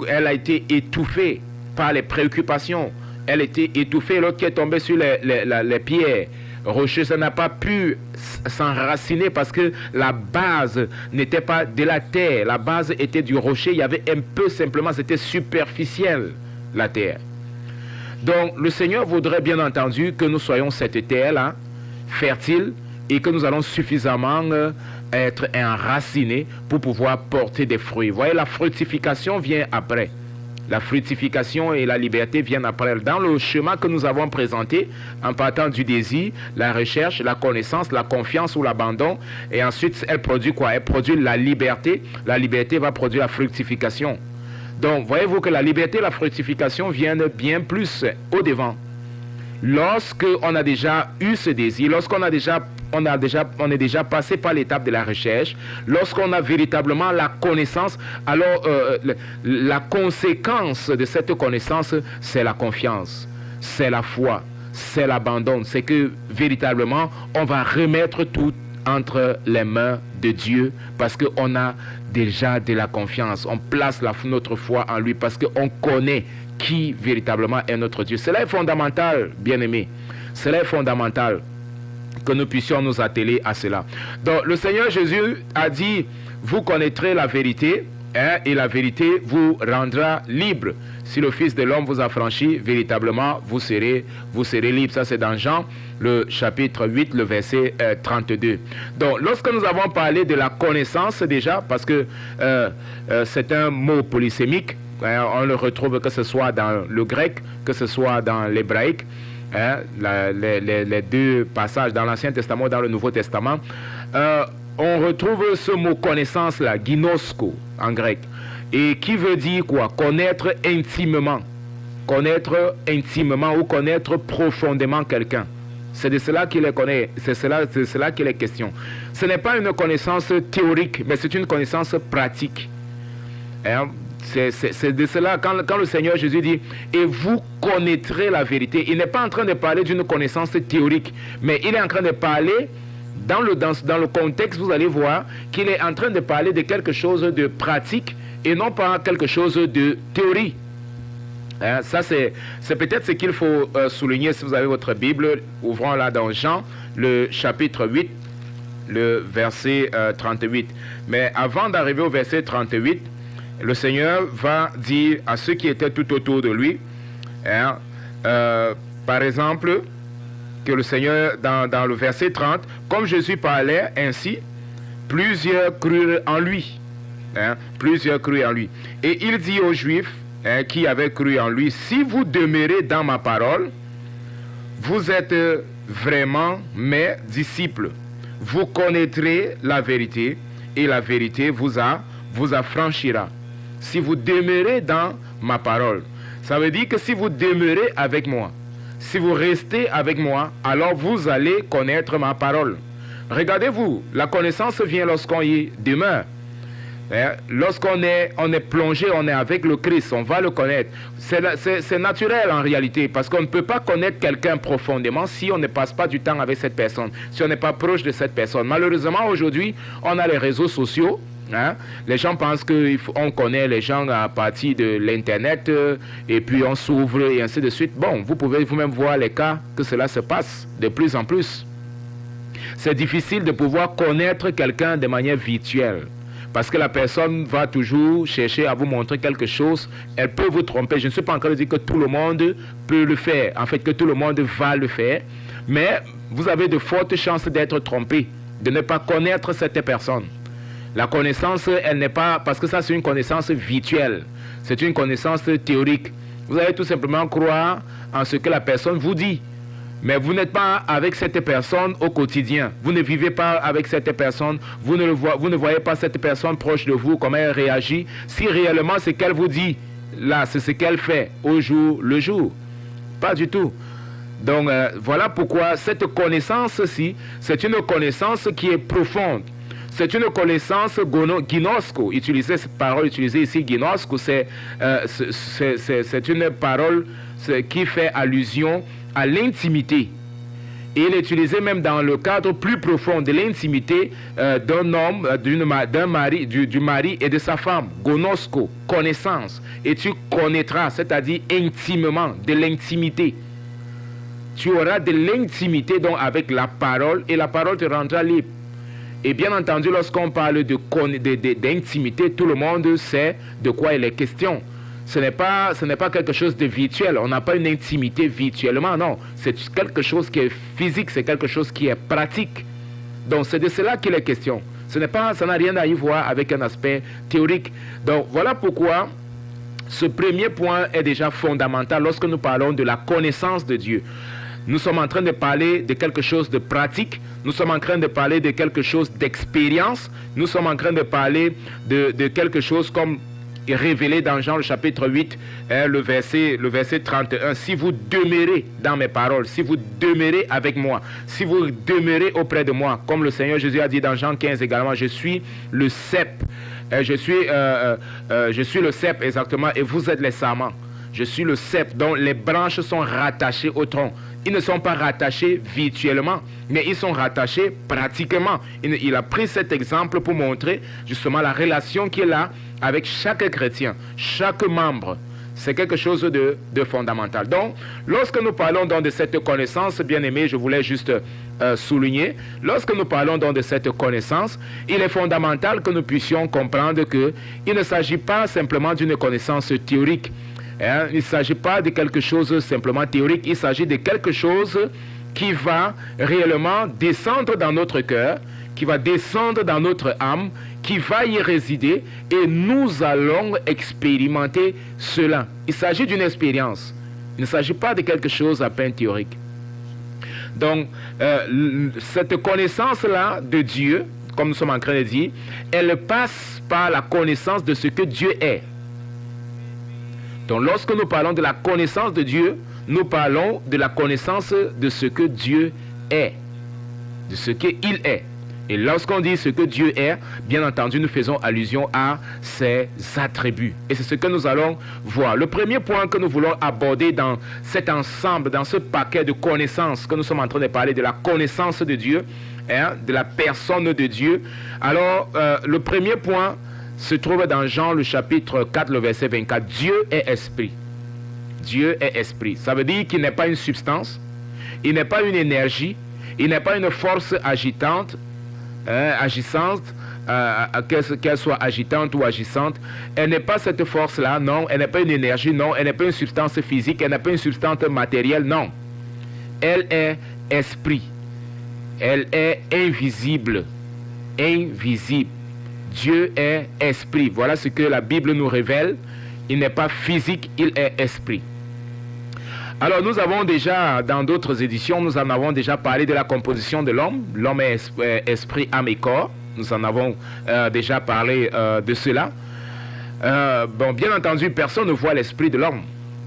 Elle a été étouffée par les préoccupations. Elle a été étouffée. L'autre qui est tombée sur les pierres rocheuses, ça n'a pas pu s'enraciner parce que la base n'était pas de la terre. La base était du rocher. Il y avait un peu simplement, c'était superficiel, la terre. Donc, le Seigneur voudrait bien entendu que nous soyons cette terre-là, fertile, et que nous allons suffisamment être enracinés pour pouvoir porter des fruits. Vous voyez, la fructification vient après. La fructification et la liberté viennent après. Dans le chemin que nous avons présenté, en partant du désir, la recherche, la connaissance, la confiance ou l'abandon, et ensuite, elle produit quoi? Elle produit la liberté. La liberté va produire la fructification. Donc, voyez-vous que la liberté et la fructification viennent bien plus au devant. Lorsqu'on a déjà eu ce désir, lorsqu'on est déjà passé par l'étape de la recherche, lorsqu'on a véritablement la connaissance, alors la conséquence de cette connaissance, c'est la confiance, c'est la foi, c'est l'abandon. C'est que véritablement, on va remettre tout entre les mains de Dieu parce qu'on a déjà de la confiance. On place notre foi en lui parce qu'on connaît qui véritablement est notre Dieu. Cela est fondamental, bien-aimés. Cela est fondamental que nous puissions nous atteler à cela. Donc, le Seigneur Jésus a dit, vous connaîtrez la vérité, et la vérité vous rendra libre. Si le Fils de l'homme vous affranchit, véritablement, vous serez libre. Ça, c'est dans Jean, le chapitre 8, le verset 32. Donc, lorsque nous avons parlé de la connaissance déjà, parce que c'est un mot polysémique, on le retrouve que ce soit dans le grec, que ce soit dans l'hébraïque, les deux passages dans l'Ancien Testament et dans le Nouveau Testament, on retrouve ce mot connaissance là, ginosko en grec, et qui veut dire quoi? Connaître intimement ou connaître profondément quelqu'un. C'est de cela qu'il est connaît, c'est cela qu'il est question. Ce n'est pas une connaissance théorique, mais c'est une connaissance pratique. C'est de cela, quand le Seigneur Jésus dit « Et vous connaîtrez la vérité », il n'est pas en train de parler d'une connaissance théorique, mais il est en train de parler, dans le contexte, vous allez voir, qu'il est en train de parler de quelque chose de pratique et non pas quelque chose de théorie. Ça, c'est peut-être ce qu'il faut souligner si vous avez votre Bible. Ouvrons là dans Jean, le chapitre 8, le verset 38. Mais avant d'arriver au verset 38, le Seigneur va dire à ceux qui étaient tout autour de lui, par exemple, que le Seigneur, dans le verset 30, comme Jésus parlait ainsi, plusieurs crurent en lui. Plusieurs crurent en lui. Et il dit aux Juifs qui avaient cru en lui, si vous demeurez dans ma parole, vous êtes vraiment mes disciples. Vous connaîtrez la vérité et la vérité vous affranchira. Si vous demeurez dans ma parole, ça veut dire que si vous demeurez avec moi, si vous restez avec moi, alors vous allez connaître ma parole. Regardez-vous, la connaissance vient lorsqu'on y demeure. Lorsqu'on est plongé, on est avec le Christ, on va le connaître. C'est naturel en réalité, parce qu'on ne peut pas connaître quelqu'un profondément si on ne passe pas du temps avec cette personne, si on n'est pas proche de cette personne. Malheureusement, aujourd'hui, on a les réseaux sociaux. Les gens pensent qu'on connaît les gens à partir de l'internet et puis on s'ouvre et ainsi de suite. Bon, vous pouvez vous-même voir les cas que cela se passe de plus en plus. C'est difficile de pouvoir connaître quelqu'un de manière virtuelle Parce que la personne va toujours chercher à vous montrer quelque chose. Elle peut vous tromper. Je ne suis pas en train de dire que tout le monde peut le faire. En fait, que tout le monde va le faire. Mais vous avez de fortes chances d'être trompé, de ne pas connaître cette personne. La connaissance, elle n'est pas... Parce que ça, c'est une connaissance virtuelle. C'est une connaissance théorique. Vous allez tout simplement croire en ce que la personne vous dit. Mais vous n'êtes pas avec cette personne au quotidien. Vous ne vivez pas avec cette personne. Vous ne voyez pas cette personne proche de vous, comment elle réagit. Si réellement ce qu'elle vous dit, là, c'est ce qu'elle fait au jour le jour. Pas du tout. Donc, voilà pourquoi cette connaissance-ci, c'est une connaissance qui est profonde. C'est une connaissance ginosko. Utiliser cette parole utilisée ici, ginosko, c'est une parole qui fait allusion à l'intimité. Et il est utilisé même dans le cadre plus profond de l'intimité d'un homme, d'un mari, du mari et de sa femme. Gonosko, connaissance. Et tu connaîtras, c'est-à-dire intimement, de l'intimité. Tu auras de l'intimité donc avec la parole et la parole te rendra libre. Et bien entendu, lorsqu'on parle d'intimité, tout le monde sait de quoi il est question. Ce n'est pas quelque chose de virtuel. On n'a pas une intimité virtuellement, non. C'est quelque chose qui est physique, c'est quelque chose qui est pratique. Donc c'est de cela qu'il est question. Ça n'a rien à y voir avec un aspect théorique. Donc voilà pourquoi ce premier point est déjà fondamental lorsque nous parlons de la connaissance de Dieu. Nous sommes en train de parler de quelque chose de pratique. Nous sommes en train de parler de quelque chose d'expérience. Nous sommes en train de parler de quelque chose comme révélé dans Jean le chapitre 8, le verset 31. Si vous demeurez dans mes paroles, si vous demeurez avec moi, si vous demeurez auprès de moi, comme le Seigneur Jésus a dit dans Jean 15 également, je suis le cep. Je suis le cep exactement et vous êtes les sarments. Je suis le cep dont les branches sont rattachées au tronc. Ils ne sont pas rattachés virtuellement, mais ils sont rattachés pratiquement. Il a pris cet exemple pour montrer justement la relation qu'il a avec chaque chrétien, chaque membre. C'est quelque chose de fondamental. Donc, lorsque nous parlons donc de cette connaissance, bien aimé, je voulais juste souligner, lorsque nous parlons donc de cette connaissance, il est fondamental que nous puissions comprendre qu'il ne s'agit pas simplement d'une connaissance théorique. Il ne s'agit pas de quelque chose simplement théorique, il s'agit de quelque chose qui va réellement descendre dans notre cœur, qui va descendre dans notre âme, qui va y résider et nous allons expérimenter cela. Il s'agit d'une expérience, il ne s'agit pas de quelque chose à peine théorique. Donc, cette connaissance-là de Dieu, comme nous sommes en train de dire, elle passe par la connaissance de ce que Dieu est. Donc lorsque nous parlons de la connaissance de Dieu, nous parlons de la connaissance de ce que Dieu est, de ce qu'il est. Et lorsqu'on dit ce que Dieu est, bien entendu, nous faisons allusion à ses attributs. Et c'est ce que nous allons voir. Le premier point que nous voulons aborder dans cet ensemble, dans ce paquet de connaissances que nous sommes en train de parler, de la connaissance de Dieu, de la personne de Dieu. Alors, le premier point se trouve dans Jean le chapitre 4, le verset 24. Dieu est esprit. Dieu est esprit. Ça veut dire qu'il n'est pas une substance, il n'est pas une énergie, il n'est pas une force agissante, qu'elle soit agitante ou agissante. Elle n'est pas cette force-là, non. Elle n'est pas une énergie, non. Elle n'est pas une substance physique, elle n'est pas une substance matérielle, non. Elle est esprit. Elle est invisible. Invisible. Dieu est esprit. Voilà ce que la Bible nous révèle. Il n'est pas physique, il est esprit. Alors nous avons déjà, dans d'autres éditions, nous en avons déjà parlé de la composition de l'homme. L'homme est esprit, âme et corps. Nous en avons déjà parlé de cela. Bon, bien entendu, personne ne voit l'esprit de l'homme.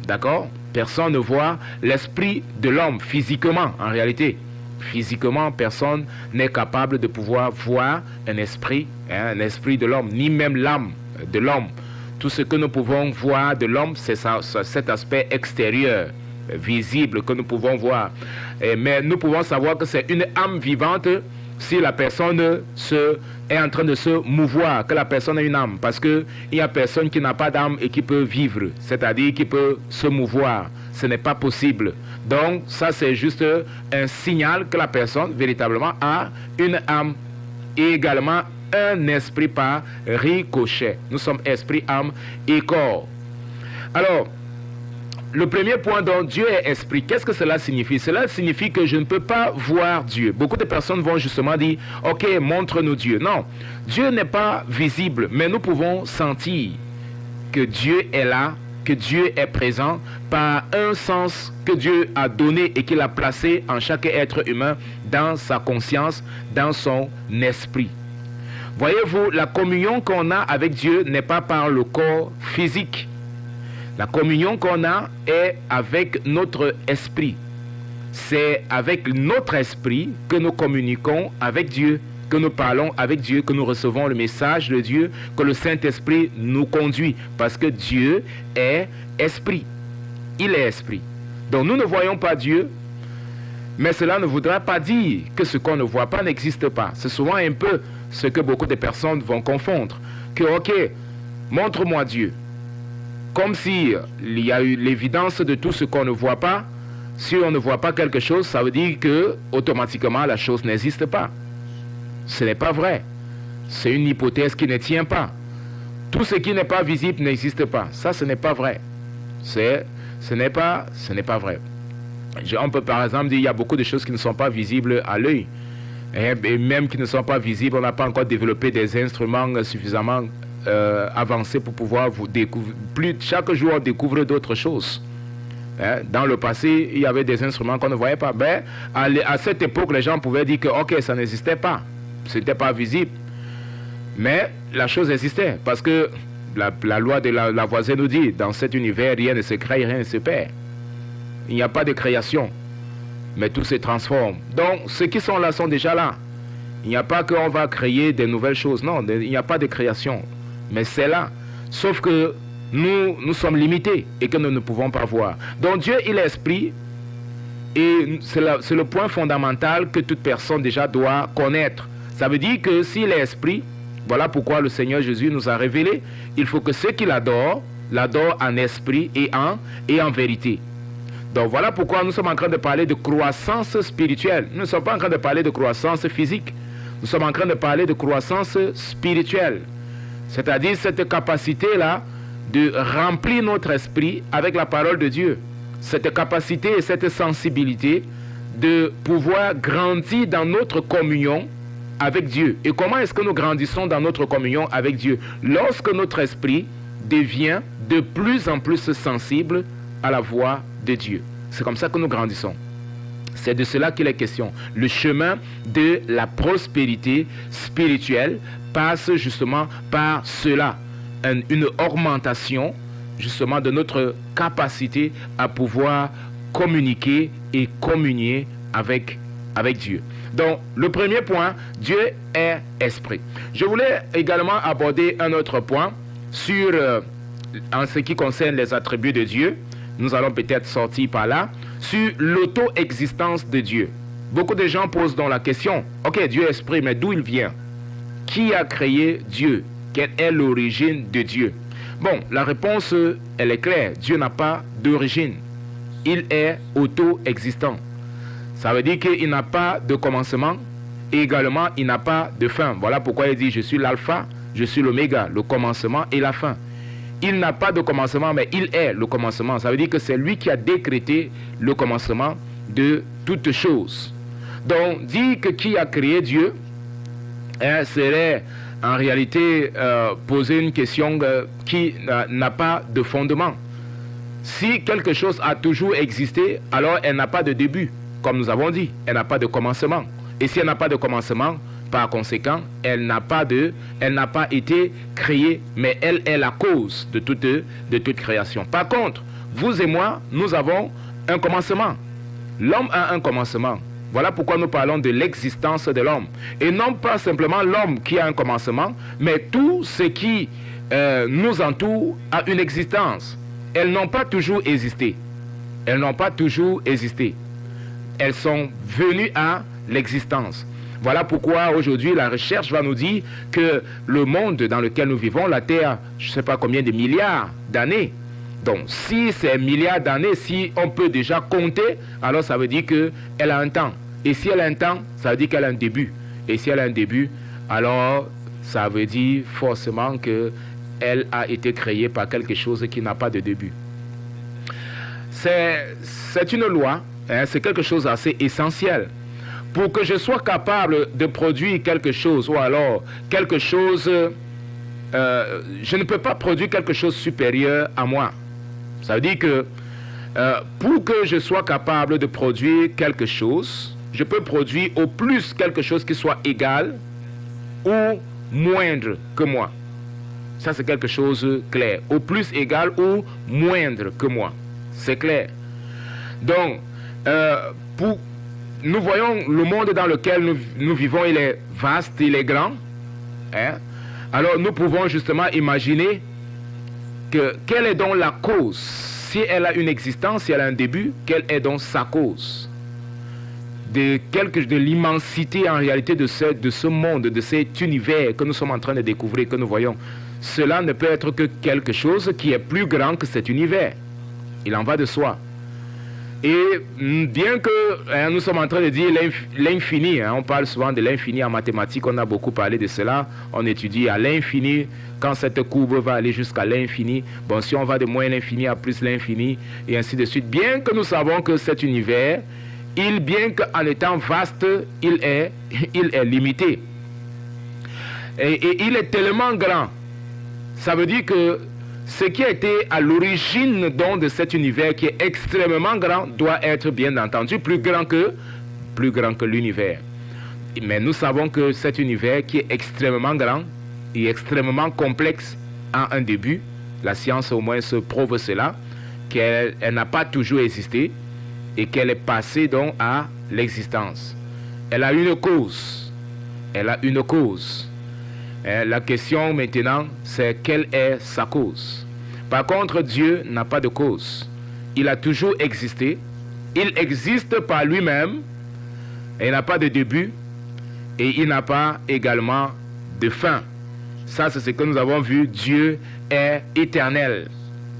D'accord? Personne ne voit l'esprit de l'homme physiquement, en réalité. Physiquement, personne n'est capable de pouvoir voir un esprit de l'homme, ni même l'âme de l'homme. Tout ce que nous pouvons voir de l'homme, c'est cet aspect extérieur, visible que nous pouvons voir. Mais nous pouvons savoir que c'est une âme vivante si la personne est en train de se mouvoir, que la personne a une âme. Parce qu'il n'y a personne qui n'a pas d'âme et qui peut vivre, c'est-à-dire qui peut se mouvoir. Ce n'est pas possible. Donc, ça, c'est juste un signal que la personne, véritablement, a une âme et également un esprit par ricochet. Nous sommes esprit, âme et corps. Alors, le premier point, donc, Dieu est esprit. Qu'est-ce que cela signifie? Cela signifie que je ne peux pas voir Dieu. Beaucoup de personnes vont justement dire, ok, montre-nous Dieu. Non, Dieu n'est pas visible, mais nous pouvons sentir que Dieu est là, que Dieu est présent par un sens que Dieu a donné et qu'il a placé en chaque être humain dans sa conscience, dans son esprit. Voyez-vous, la communion qu'on a avec Dieu n'est pas par le corps physique. La communion qu'on a est avec notre esprit. C'est avec notre esprit que nous communiquons avec Dieu, que nous parlons avec Dieu, que nous recevons le message de Dieu, que le Saint-Esprit nous conduit. Parce que Dieu est esprit. Il est esprit. Donc nous ne voyons pas Dieu, mais cela ne voudra pas dire que ce qu'on ne voit pas n'existe pas. C'est souvent un peu ce que beaucoup de personnes vont confondre. Que ok, montre-moi Dieu. Comme si il y a eu l'évidence de tout ce qu'on ne voit pas. Si on ne voit pas quelque chose, ça veut dire que automatiquement la chose n'existe pas. Ce n'est pas vrai. C'est une hypothèse qui ne tient pas. Tout ce qui n'est pas visible n'existe pas. Ça, ce n'est pas vrai. Ce n'est pas vrai. On peut par exemple dire qu'il y a beaucoup de choses qui ne sont pas visibles à l'œil. Et même qui ne sont pas visibles, on n'a pas encore développé des instruments suffisamment avancés pour pouvoir vous découvrir. Chaque jour, on découvre d'autres choses. Dans le passé, il y avait des instruments qu'on ne voyait pas. Mais à cette époque, les gens pouvaient dire que ok, ça n'existait pas. Ce n'était pas visible. Mais la chose existait. Parce que la loi de la voisine nous dit, dans cet univers, rien ne se crée, rien ne se perd. Il n'y a pas de création. Mais tout se transforme. Donc, ceux qui sont là sont déjà là. Il n'y a pas qu'on va créer des nouvelles choses. Non, il n'y a pas de création. Mais c'est là. Sauf que nous sommes limités et que nous ne pouvons pas voir. Donc Dieu, il est esprit. Et c'est le point fondamental que toute personne déjà doit connaître. Ça veut dire que s'il est esprit, voilà pourquoi le Seigneur Jésus nous a révélé, il faut que ceux qui l'adorent en esprit et en vérité. Donc voilà pourquoi nous sommes en train de parler de croissance spirituelle. Nous ne sommes pas en train de parler de croissance physique. Nous sommes en train de parler de croissance spirituelle. C'est-à-dire cette capacité-là de remplir notre esprit avec la parole de Dieu. Cette capacité et cette sensibilité de pouvoir grandir dans notre communion avec Dieu. Et comment est-ce que nous grandissons dans notre communion avec Dieu? Lorsque notre esprit devient de plus en plus sensible à la voix de Dieu. C'est comme ça que nous grandissons. C'est de cela qu'il est question. Le chemin de la prospérité spirituelle passe justement par cela. Une augmentation justement de notre capacité à pouvoir communiquer et communier avec Dieu. Donc, le premier point, Dieu est esprit. Je voulais également aborder un autre point sur, en ce qui concerne les attributs de Dieu. Nous allons peut-être sortir par là, sur l'auto-existence de Dieu. Beaucoup de gens posent donc la question, ok, Dieu est esprit, mais d'où il vient? Qui a créé Dieu? Quelle est l'origine de Dieu? Bon, la réponse, elle est claire. Dieu n'a pas d'origine. Il est auto-existant. Ça veut dire qu'il n'a pas de commencement et également il n'a pas de fin. Voilà pourquoi il dit, je suis l'alpha, je suis l'oméga, le commencement et la fin. Il n'a pas de commencement, mais il est le commencement. Ça veut dire que c'est lui qui a décrété le commencement de toutes choses. Donc, dire que qui a créé Dieu serait en réalité poser une question qui n'a pas de fondement. Si quelque chose a toujours existé, alors elle n'a pas de début. Comme nous avons dit, elle n'a pas de commencement. Et si elle n'a pas de commencement, par conséquent, elle n'a pas été créée, mais elle est la cause de toute création. Par contre, vous et moi, nous avons un commencement. L'homme a un commencement. Voilà pourquoi nous parlons de l'existence de l'homme. Et non pas simplement l'homme qui a un commencement, mais tout ce qui nous entoure a une existence. Elles n'ont pas toujours existé. Elles n'ont pas toujours existé. Elles sont venues à l'existence. Voilà pourquoi aujourd'hui la recherche va nous dire que le monde dans lequel nous vivons, la Terre, je ne sais pas combien de milliards d'années. Donc si c'est milliards d'années, si on peut déjà compter, alors ça veut dire qu'elle a un temps. Et si elle a un temps, ça veut dire qu'elle a un début. Et si elle a un début, alors ça veut dire forcément qu'elle a été créée par quelque chose qui n'a pas de début. C'est une loi, hein, c'est quelque chose d'assez essentiel. Pour que je sois capable de produire quelque chose, ou alors quelque chose, je ne peux pas produire quelque chose supérieur à moi. Ça veut dire que pour que je sois capable de produire quelque chose, je peux produire au plus quelque chose qui soit égal ou moindre que moi. Ça, c'est quelque chose de clair. Au plus égal ou moindre que moi. C'est clair. Donc, nous voyons le monde dans lequel nous vivons, il est vaste, il est grand. Hein? Alors, nous pouvons justement imaginer quelle est donc la cause. Si elle a une existence, si elle a un début, quelle est donc sa cause? De l'immensité en réalité de ce monde, de cet univers que nous sommes en train de découvrir, que nous voyons. Cela ne peut être que quelque chose qui est plus grand que cet univers. Il en va de soi. Et bien que nous sommes en train de dire l'infini, on parle souvent de l'infini en mathématiques, on a beaucoup parlé de cela, on étudie à l'infini, quand cette courbe va aller jusqu'à l'infini, bon, si on va de moins l'infini à plus l'infini, et ainsi de suite, bien que nous savons que cet univers, bien qu'en étant vaste, il est limité. Et il est tellement grand, ça veut dire que ce qui a été à l'origine donc de cet univers qui est extrêmement grand doit être bien entendu plus grand que l'univers. Mais nous savons que cet univers qui est extrêmement grand et extrêmement complexe a un début. La science au moins se prouve cela, qu'elle n'a pas toujours existé et qu'elle est passée donc à l'existence. Elle a une cause. Elle a une cause. La question maintenant, c'est quelle est sa cause? Par contre, Dieu n'a pas de cause. Il a toujours existé. Il existe par lui-même. Il n'a pas de début. Et il n'a pas également de fin. Ça, c'est ce que nous avons vu. Dieu est éternel.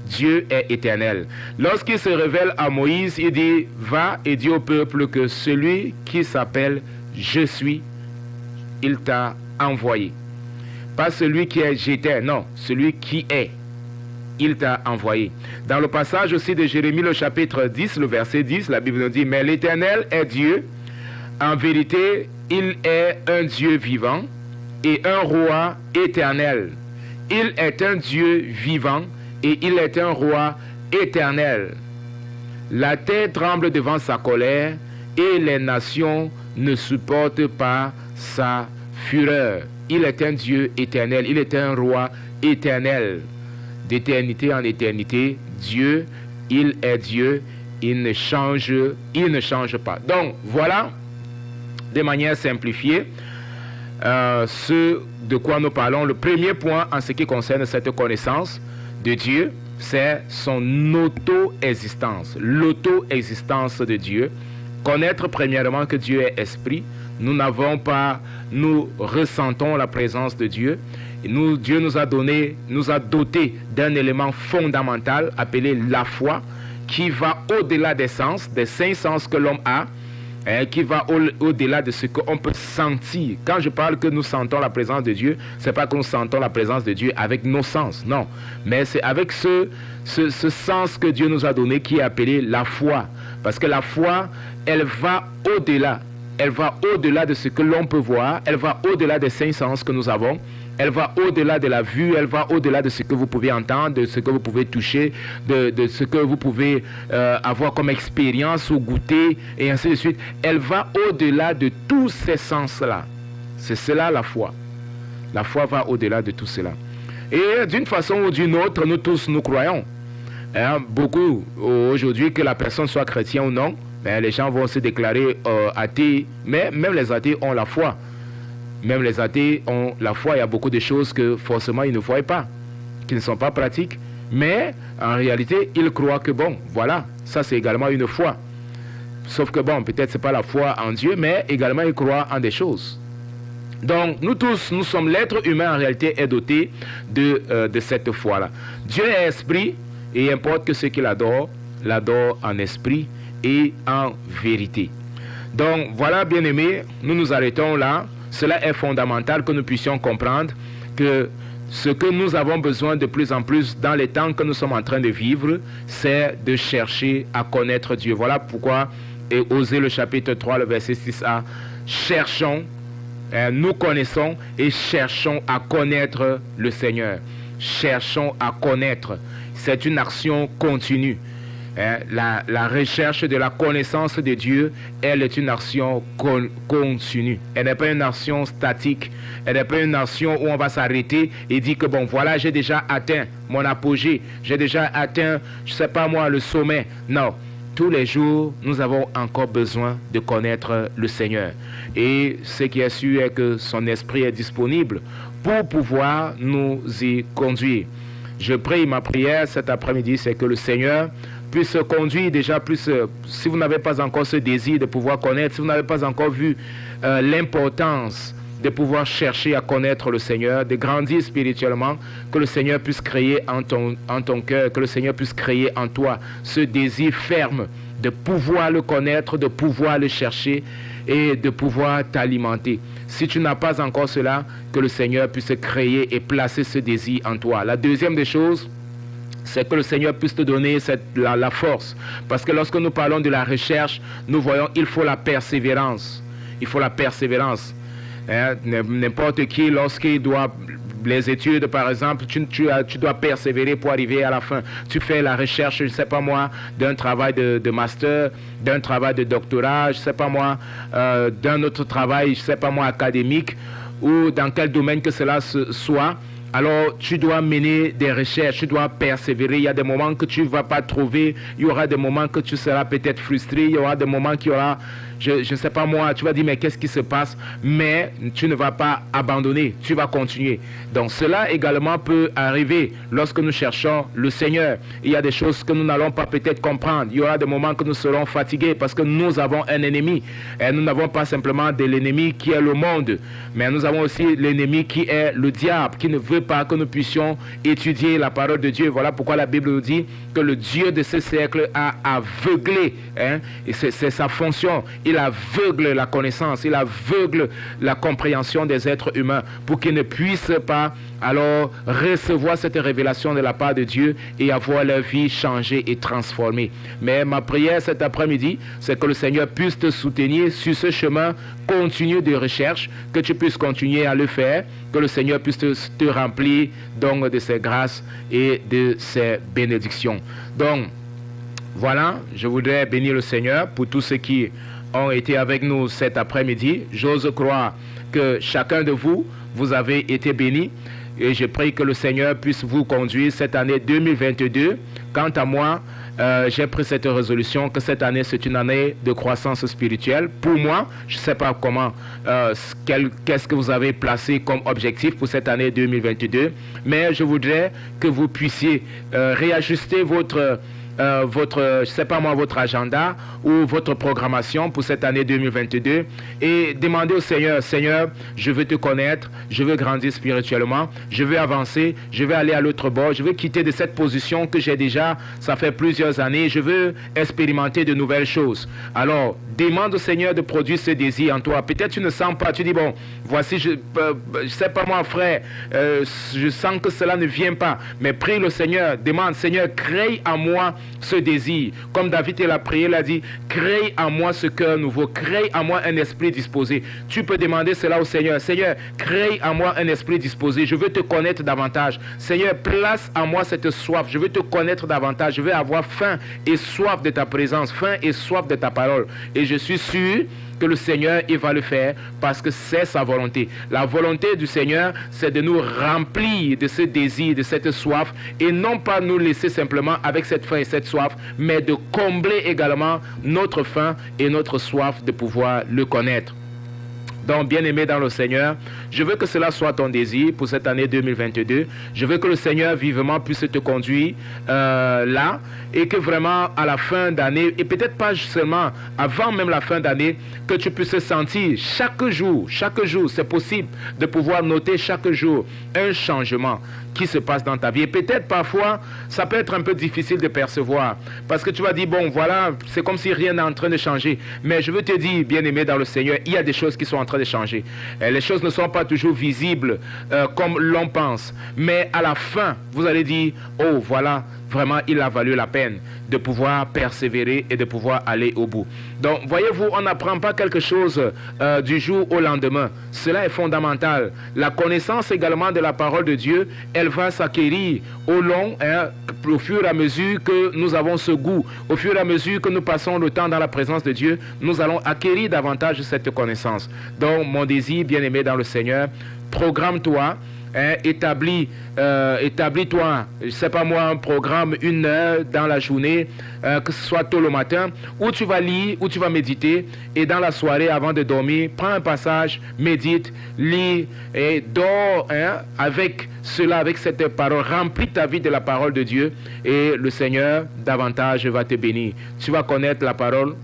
Dieu est éternel. Lorsqu'il se révèle à Moïse, il dit, va et dis au peuple que celui qui s'appelle Je suis, il t'a envoyé. Pas celui qui est j'étais, non, celui qui est, il t'a envoyé. Dans le passage aussi de Jérémie, le chapitre 10, le verset 10, la Bible nous dit, mais l'Éternel est Dieu, en vérité, il est un Dieu vivant et un roi éternel. Il est un Dieu vivant et il est un roi éternel. La terre tremble devant sa colère et les nations ne supportent pas sa fureur. Il est un Dieu éternel, il est un roi éternel. D'éternité en éternité, Dieu, il est Dieu, il ne change pas. Donc, voilà, de manière simplifiée, ce de quoi nous parlons. Le premier point en ce qui concerne cette connaissance de Dieu, c'est son auto-existence, l'auto-existence de Dieu. Connaître premièrement que Dieu est esprit. Nous ressentons la présence de Dieu. Dieu nous a doté d'un élément fondamental appelé la foi, qui va au-delà des cinq sens que l'homme a, qui va au-delà de ce qu'on peut sentir. Quand je parle que nous sentons la présence de Dieu, c'est pas que nous sentons la présence de Dieu avec nos sens, non. Mais c'est avec ce sens que Dieu nous a donné qui est appelé la foi. Parce que la foi, elle va au-delà. Elle va au-delà de ce que l'on peut voir. Elle va au-delà des cinq sens que nous avons. Elle va au-delà de la vue. Elle va au-delà de ce que vous pouvez entendre, de ce que vous pouvez toucher, de ce que vous pouvez avoir comme expérience ou goûter, et ainsi de suite. Elle va au-delà de tous ces sens-là. C'est cela la foi. La foi va au-delà de tout cela. Et d'une façon ou d'une autre, nous tous, nous croyons. Beaucoup aujourd'hui, que la personne soit chrétienne ou non, les gens vont se déclarer athées, mais même les athées ont la foi. Même les athées ont la foi. Il y a beaucoup de choses que forcément ils ne voient pas, qui ne sont pas pratiques, mais en réalité ils croient que bon, voilà, ça c'est également une foi. Sauf que bon, peut-être c'est pas la foi en Dieu, mais également ils croient en des choses. Donc nous tous, nous sommes, l'être humain en réalité est doté de cette foi-là. Dieu est esprit, et importe que ceux qui l'adorent en esprit et en vérité. Donc voilà, bien-aimés, nous nous arrêtons là. cela est fondamental que nous puissions comprendre que ce que nous avons besoin de plus en plus dans les temps que nous sommes en train de vivre, c'est de chercher à connaître Dieu. Voilà pourquoi, et Osée le chapitre 3, le verset 6a, cherchons, nous connaissons et cherchons à connaître le Seigneur. Cherchons à connaître. C'est une action continue. La recherche de la connaissance de Dieu, elle est une action continue. Elle n'est pas une action statique. Elle n'est pas une action où on va s'arrêter et dire que bon, voilà, j'ai déjà atteint mon apogée. J'ai déjà atteint, je ne sais pas moi, le sommet. Non. Tous les jours, nous avons encore besoin de connaître le Seigneur. Et ce qui est sûr est que son esprit est disponible pour pouvoir nous y conduire. Je prie, ma prière cet après-midi, c'est que le Seigneur puisse conduire déjà plus, si vous n'avez pas encore ce désir de pouvoir connaître, si vous n'avez pas encore vu l'importance de pouvoir chercher à connaître le Seigneur, de grandir spirituellement, que le Seigneur puisse créer en ton cœur, que le Seigneur puisse créer en toi ce désir ferme de pouvoir le connaître, de pouvoir le chercher et de pouvoir t'alimenter. Si tu n'as pas encore cela, que le Seigneur puisse créer et placer ce désir en toi. La deuxième des choses, c'est que le Seigneur puisse te donner la force. Parce que lorsque nous parlons de la recherche, nous voyons qu'il faut la persévérance. Il faut la persévérance. N'importe qui, lorsqu'il doit les études, par exemple, tu dois persévérer pour arriver à la fin. Tu fais la recherche, je ne sais pas moi, d'un travail de master, d'un travail de doctorat, je ne sais pas moi, d'un autre travail, je ne sais pas moi, académique, ou dans quel domaine que cela soit. Alors, tu dois mener des recherches, tu dois persévérer. Il y a des moments que tu ne vas pas trouver, il y aura des moments que tu seras peut-être frustré, il y aura des moments qu'il y aura, je ne sais pas moi, tu vas dire mais qu'est-ce qui se passe? Mais tu ne vas pas abandonner, tu vas continuer. Donc cela également peut arriver lorsque nous cherchons le Seigneur. Il y a des choses que nous n'allons pas peut-être comprendre. Il y aura des moments que nous serons fatigués parce que nous avons un ennemi. Et nous n'avons pas simplement de l'ennemi qui est le monde, mais nous avons aussi l'ennemi qui est le diable, qui ne veut pas que nous puissions étudier la parole de Dieu. Voilà pourquoi la Bible nous dit que le Dieu de ce siècle a aveuglé, et c'est sa fonction. Il aveugle la connaissance, il aveugle la compréhension des êtres humains pour qu'ils ne puissent pas alors recevoir cette révélation de la part de Dieu et avoir leur vie changée et transformée. Mais ma prière cet après-midi, c'est que le Seigneur puisse te soutenir sur ce chemin continu de recherche, que tu puisses continuer à le faire, que le Seigneur puisse te remplir donc de ses grâces et de ses bénédictions. Donc, voilà, je voudrais bénir le Seigneur pour tous ceux qui ont été avec nous cet après-midi. J'ose croire que chacun de vous, vous avez été bénis. Et je prie que le Seigneur puisse vous conduire cette année 2022. Quant à moi, j'ai pris cette résolution que cette année, c'est une année de croissance spirituelle. Pour moi, je ne sais pas comment, qu'est-ce que vous avez placé comme objectif pour cette année 2022. Mais je voudrais que vous puissiez réajuster votre je sais pas moi, votre agenda ou votre programmation pour cette année 2022 et demandez au Seigneur, Seigneur, je veux te connaître, je veux grandir spirituellement, je veux avancer, je veux aller à l'autre bord, je veux quitter de cette position que j'ai déjà, ça fait plusieurs années, je veux expérimenter de nouvelles choses. Alors, demande au Seigneur de produire ce désir en toi. Peut-être tu ne sens pas, tu dis bon, voici, je sais pas moi frère, je sens que cela ne vient pas, mais prie le Seigneur, demande, Seigneur, crée en moi ce désir. Comme David l'a prié, il a dit, crée en moi ce cœur nouveau, crée en moi un esprit disposé. Tu peux demander cela au Seigneur. Seigneur, crée en moi un esprit disposé. Je veux te connaître davantage. Seigneur, place en moi cette soif. Je veux te connaître davantage. Je veux avoir faim et soif de ta présence, faim et soif de ta parole. Et je suis sûr que le Seigneur, il va le faire parce que c'est sa volonté. La volonté du Seigneur, c'est de nous remplir de ce désir, de cette soif, et non pas nous laisser simplement avec cette faim et cette soif, mais de combler également notre faim et notre soif de pouvoir le connaître. Donc, bien-aimé dans le Seigneur, je veux que cela soit ton désir pour cette année 2022. Je veux que le Seigneur vivement puisse te conduire là et que vraiment à la fin d'année, et peut-être pas seulement avant même la fin d'année, que tu puisses sentir chaque jour, c'est possible de pouvoir noter chaque jour un changement qui se passe dans ta vie. Et peut-être parfois, ça peut être un peu difficile de percevoir parce que tu vas dire, bon voilà, c'est comme si rien n'est en train de changer. Mais je veux te dire, bien-aimé dans le Seigneur, il y a des choses qui sont en train de changer. Les choses ne sont pas toujours visibles comme l'on pense. Mais à la fin, vous allez dire, oh voilà, vraiment, il a valu la peine de pouvoir persévérer et de pouvoir aller au bout. Donc, voyez-vous, on n'apprend pas quelque chose du jour au lendemain. Cela est fondamental. La connaissance également de la parole de Dieu, elle va s'acquérir au long, au fur et à mesure que nous avons ce goût, au fur et à mesure que nous passons le temps dans la présence de Dieu, nous allons acquérir davantage cette connaissance. Donc, mon désir, bien-aimé dans le Seigneur, programme-toi. Établis-toi, je ne sais pas moi, un programme, 1 heure dans la journée, que ce soit tôt le matin, où tu vas lire, où tu vas méditer, et dans la soirée, avant de dormir, prends un passage, médite, lis, et dors avec cela, avec cette parole, remplis ta vie de la parole de Dieu, et le Seigneur davantage va te bénir. Tu vas connaître la parole,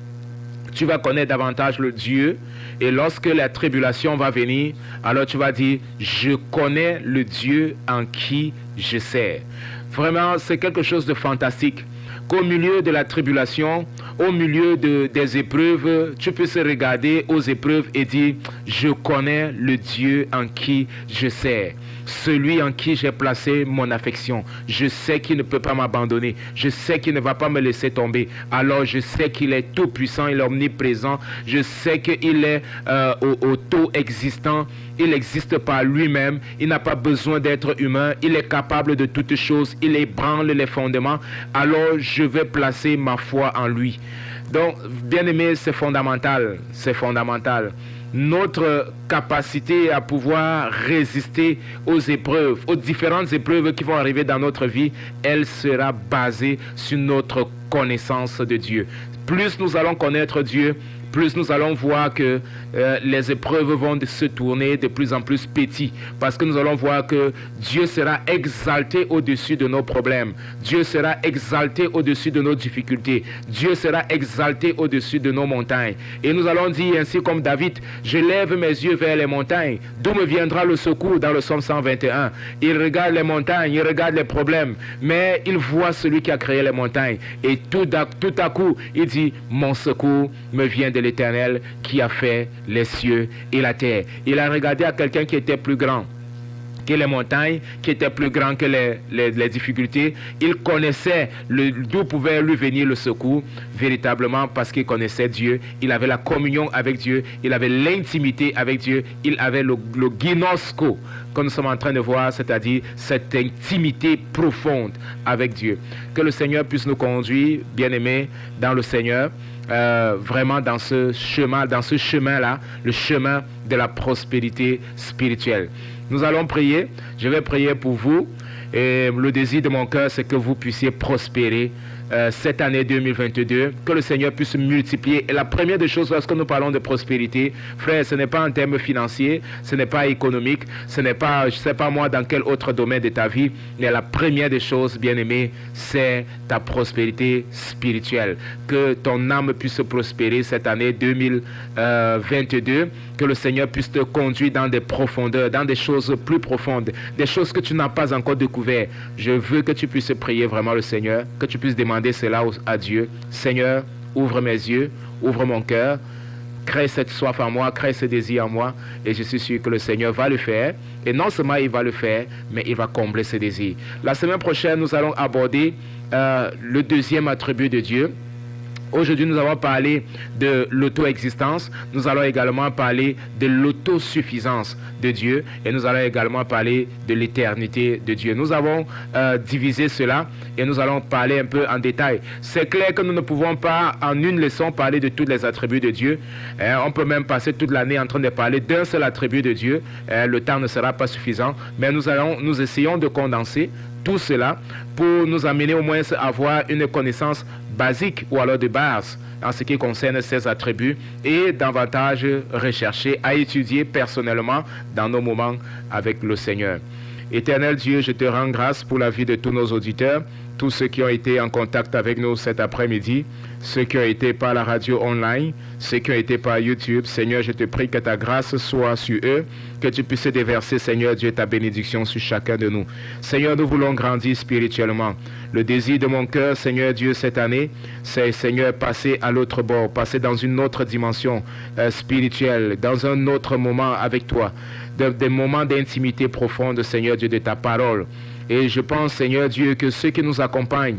tu vas connaître davantage le Dieu, et lorsque la tribulation va venir, alors tu vas dire, je connais le Dieu en qui je sers. Vraiment, c'est quelque chose de fantastique. Qu'au milieu de la tribulation, au milieu des épreuves, tu puisses regarder aux épreuves et dire, je connais le Dieu en qui je sers. Celui en qui j'ai placé mon affection. Je sais qu'il ne peut pas m'abandonner. Je sais qu'il ne va pas me laisser tomber. Alors je sais qu'il est tout puissant, il est omniprésent. Je sais qu'il est auto-existant. Il existe par lui-même. Il n'a pas besoin d'être humain. Il est capable de toutes choses. Il ébranle les fondements. Alors je vais placer ma foi en lui. Donc, bien aimé, c'est fondamental. C'est fondamental. Notre capacité à pouvoir résister aux épreuves, aux différentes épreuves qui vont arriver dans notre vie, elle sera basée sur notre connaissance de Dieu. Plus nous allons connaître Dieu, plus nous allons voir que les épreuves vont se tourner de plus en plus petites, parce que nous allons voir que Dieu sera exalté au-dessus de nos problèmes. Dieu sera exalté au-dessus de nos difficultés. Dieu sera exalté au-dessus de nos montagnes. Et nous allons dire ainsi comme David, je lève mes yeux vers les montagnes. D'où me viendra le secours dans le psaume 121? Il regarde les montagnes, il regarde les problèmes, mais il voit celui qui a créé les montagnes. Et tout à coup, il dit, mon secours me vient de l'Éternel qui a fait les cieux et la terre. Il a regardé à quelqu'un qui était plus grand que les montagnes, qui était plus grand que les difficultés. Il connaissait d'où pouvait lui venir le secours, véritablement parce qu'il connaissait Dieu. Il avait la communion avec Dieu, il avait l'intimité avec Dieu, il avait le ginosko que nous sommes en train de voir, c'est-à-dire cette intimité profonde avec Dieu. Que le Seigneur puisse nous conduire, bien-aimés, dans le Seigneur, vraiment dans ce chemin-là, le chemin de la prospérité spirituelle. Nous allons prier, je vais prier pour vous, et le désir de mon cœur, c'est que vous puissiez prospérer cette année 2022, que le Seigneur puisse multiplier. Et la première des choses, lorsque nous parlons de prospérité, frère, ce n'est pas en termes financiers, ce n'est pas économique, ce n'est pas, je ne sais pas moi, dans quel autre domaine de ta vie, mais la première des choses, bien-aimé, c'est ta prospérité spirituelle. Que ton âme puisse prospérer cette année 2022, que le Seigneur puisse te conduire dans des profondeurs, dans des choses plus profondes, des choses que tu n'as pas encore découvertes. Je veux que tu puisses prier vraiment le Seigneur, que tu puisses demander cela à Dieu. Seigneur, ouvre mes yeux, ouvre mon cœur, crée cette soif en moi, crée ce désir en moi, et je suis sûr que le Seigneur va le faire. Et non seulement il va le faire, mais il va combler ce désir. La semaine prochaine, nous allons aborder le deuxième attribut de Dieu. Aujourd'hui, nous allons parler de l'auto-existence. Nous allons également parler de l'autosuffisance de Dieu. Et nous allons également parler de l'éternité de Dieu. Nous avons divisé cela et nous allons parler un peu en détail. C'est clair que nous ne pouvons pas, en une leçon, parler de tous les attributs de Dieu. On peut même passer toute l'année en train de parler d'un seul attribut de Dieu. Le temps ne sera pas suffisant. Mais nous essayons de condenser tout cela pour nous amener au moins à avoir une connaissance basique ou alors de base en ce qui concerne ces attributs et davantage rechercher à étudier personnellement dans nos moments avec le Seigneur. Éternel Dieu, je te rends grâce pour la vie de tous nos auditeurs. tous ceux qui ont été en contact avec nous cet après-midi, ceux qui ont été par la radio online, ceux qui ont été par YouTube. Seigneur, je te prie que ta grâce soit sur eux, que tu puisses déverser, Seigneur Dieu, ta bénédiction sur chacun de nous. Seigneur, nous voulons grandir spirituellement. Le désir de mon cœur, Seigneur Dieu, cette année, c'est, Seigneur, passer à l'autre bord, passer dans une autre dimension spirituelle, dans un autre moment avec toi, des moments d'intimité profonde, Seigneur Dieu, de ta parole. Et je pense, Seigneur Dieu, que ceux qui nous accompagnent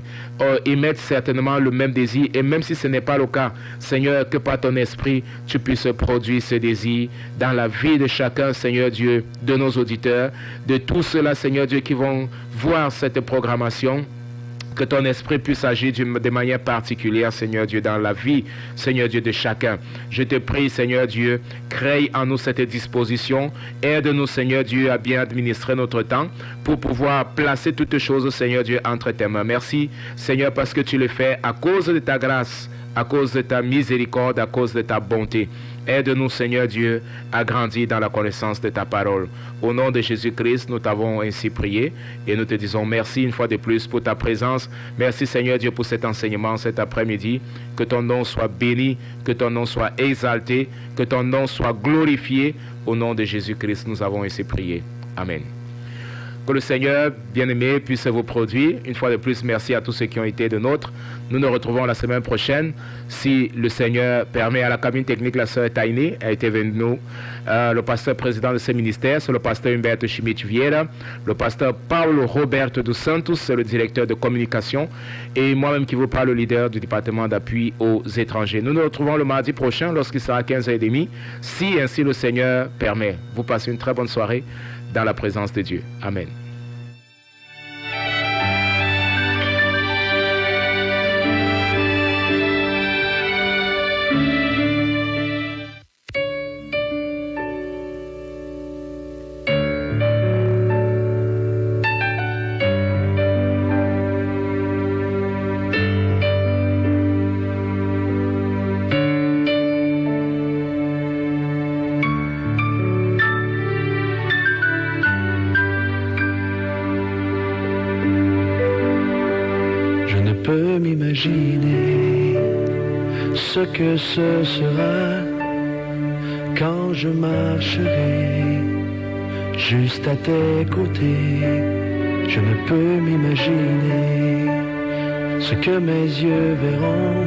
émettent certainement le même désir. Et même si ce n'est pas le cas, Seigneur, que par ton esprit, tu puisses produire ce désir dans la vie de chacun, Seigneur Dieu, de nos auditeurs, de tous ceux-là, Seigneur Dieu, qui vont voir cette programmation. Que ton esprit puisse agir de manière particulière, Seigneur Dieu, dans la vie, Seigneur Dieu, de chacun. Je te prie, Seigneur Dieu, crée en nous cette disposition. Aide-nous, Seigneur Dieu, à bien administrer notre temps pour pouvoir placer toutes choses, Seigneur Dieu, entre tes mains. Merci, Seigneur, parce que tu le fais à cause de ta grâce, à cause de ta miséricorde, à cause de ta bonté. Aide-nous, Seigneur Dieu, à grandir dans la connaissance de ta parole. Au nom de Jésus-Christ, nous t'avons ainsi prié et nous te disons merci une fois de plus pour ta présence. Merci, Seigneur Dieu, pour cet enseignement cet après-midi. Que ton nom soit béni, que ton nom soit exalté, que ton nom soit glorifié. Au nom de Jésus-Christ, nous avons ainsi prié. Amen. Que le Seigneur, bien-aimé, puisse vous produire. Une fois de plus, merci à tous ceux qui ont été de nôtres. Nous nous retrouvons la semaine prochaine. Si le Seigneur permet, à la cabine technique, la sœur Taïné a été venue nous. Le pasteur président de ce ministère, c'est le pasteur Humberto Schmidt Vieira. Le pasteur Paulo Roberto dos Santos, c'est le directeur de communication. Et moi-même qui vous parle, le leader du département d'appui aux étrangers. Nous nous retrouvons le mardi prochain lorsqu'il sera 15h30. Si ainsi le Seigneur permet. Vous passez une très bonne soirée dans la présence de Dieu. Amen. Ce que ce sera quand je marcherai juste à tes côtés. Je ne peux m'imaginer ce que mes yeux verront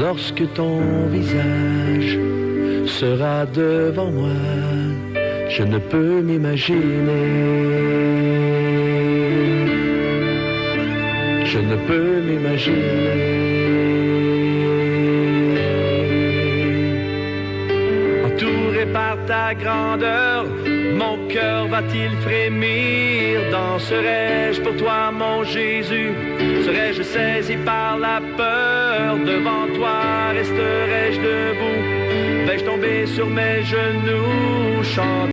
lorsque ton visage sera devant moi. Je ne peux m'imaginer. Je ne peux m'imaginer. Entouré par ta grandeur, mon cœur va-t-il frémir? Danserai-je pour toi, mon Jésus? Serai-je saisi par la peur? Devant toi, resterai-je debout? Vais-je tomber sur mes genoux?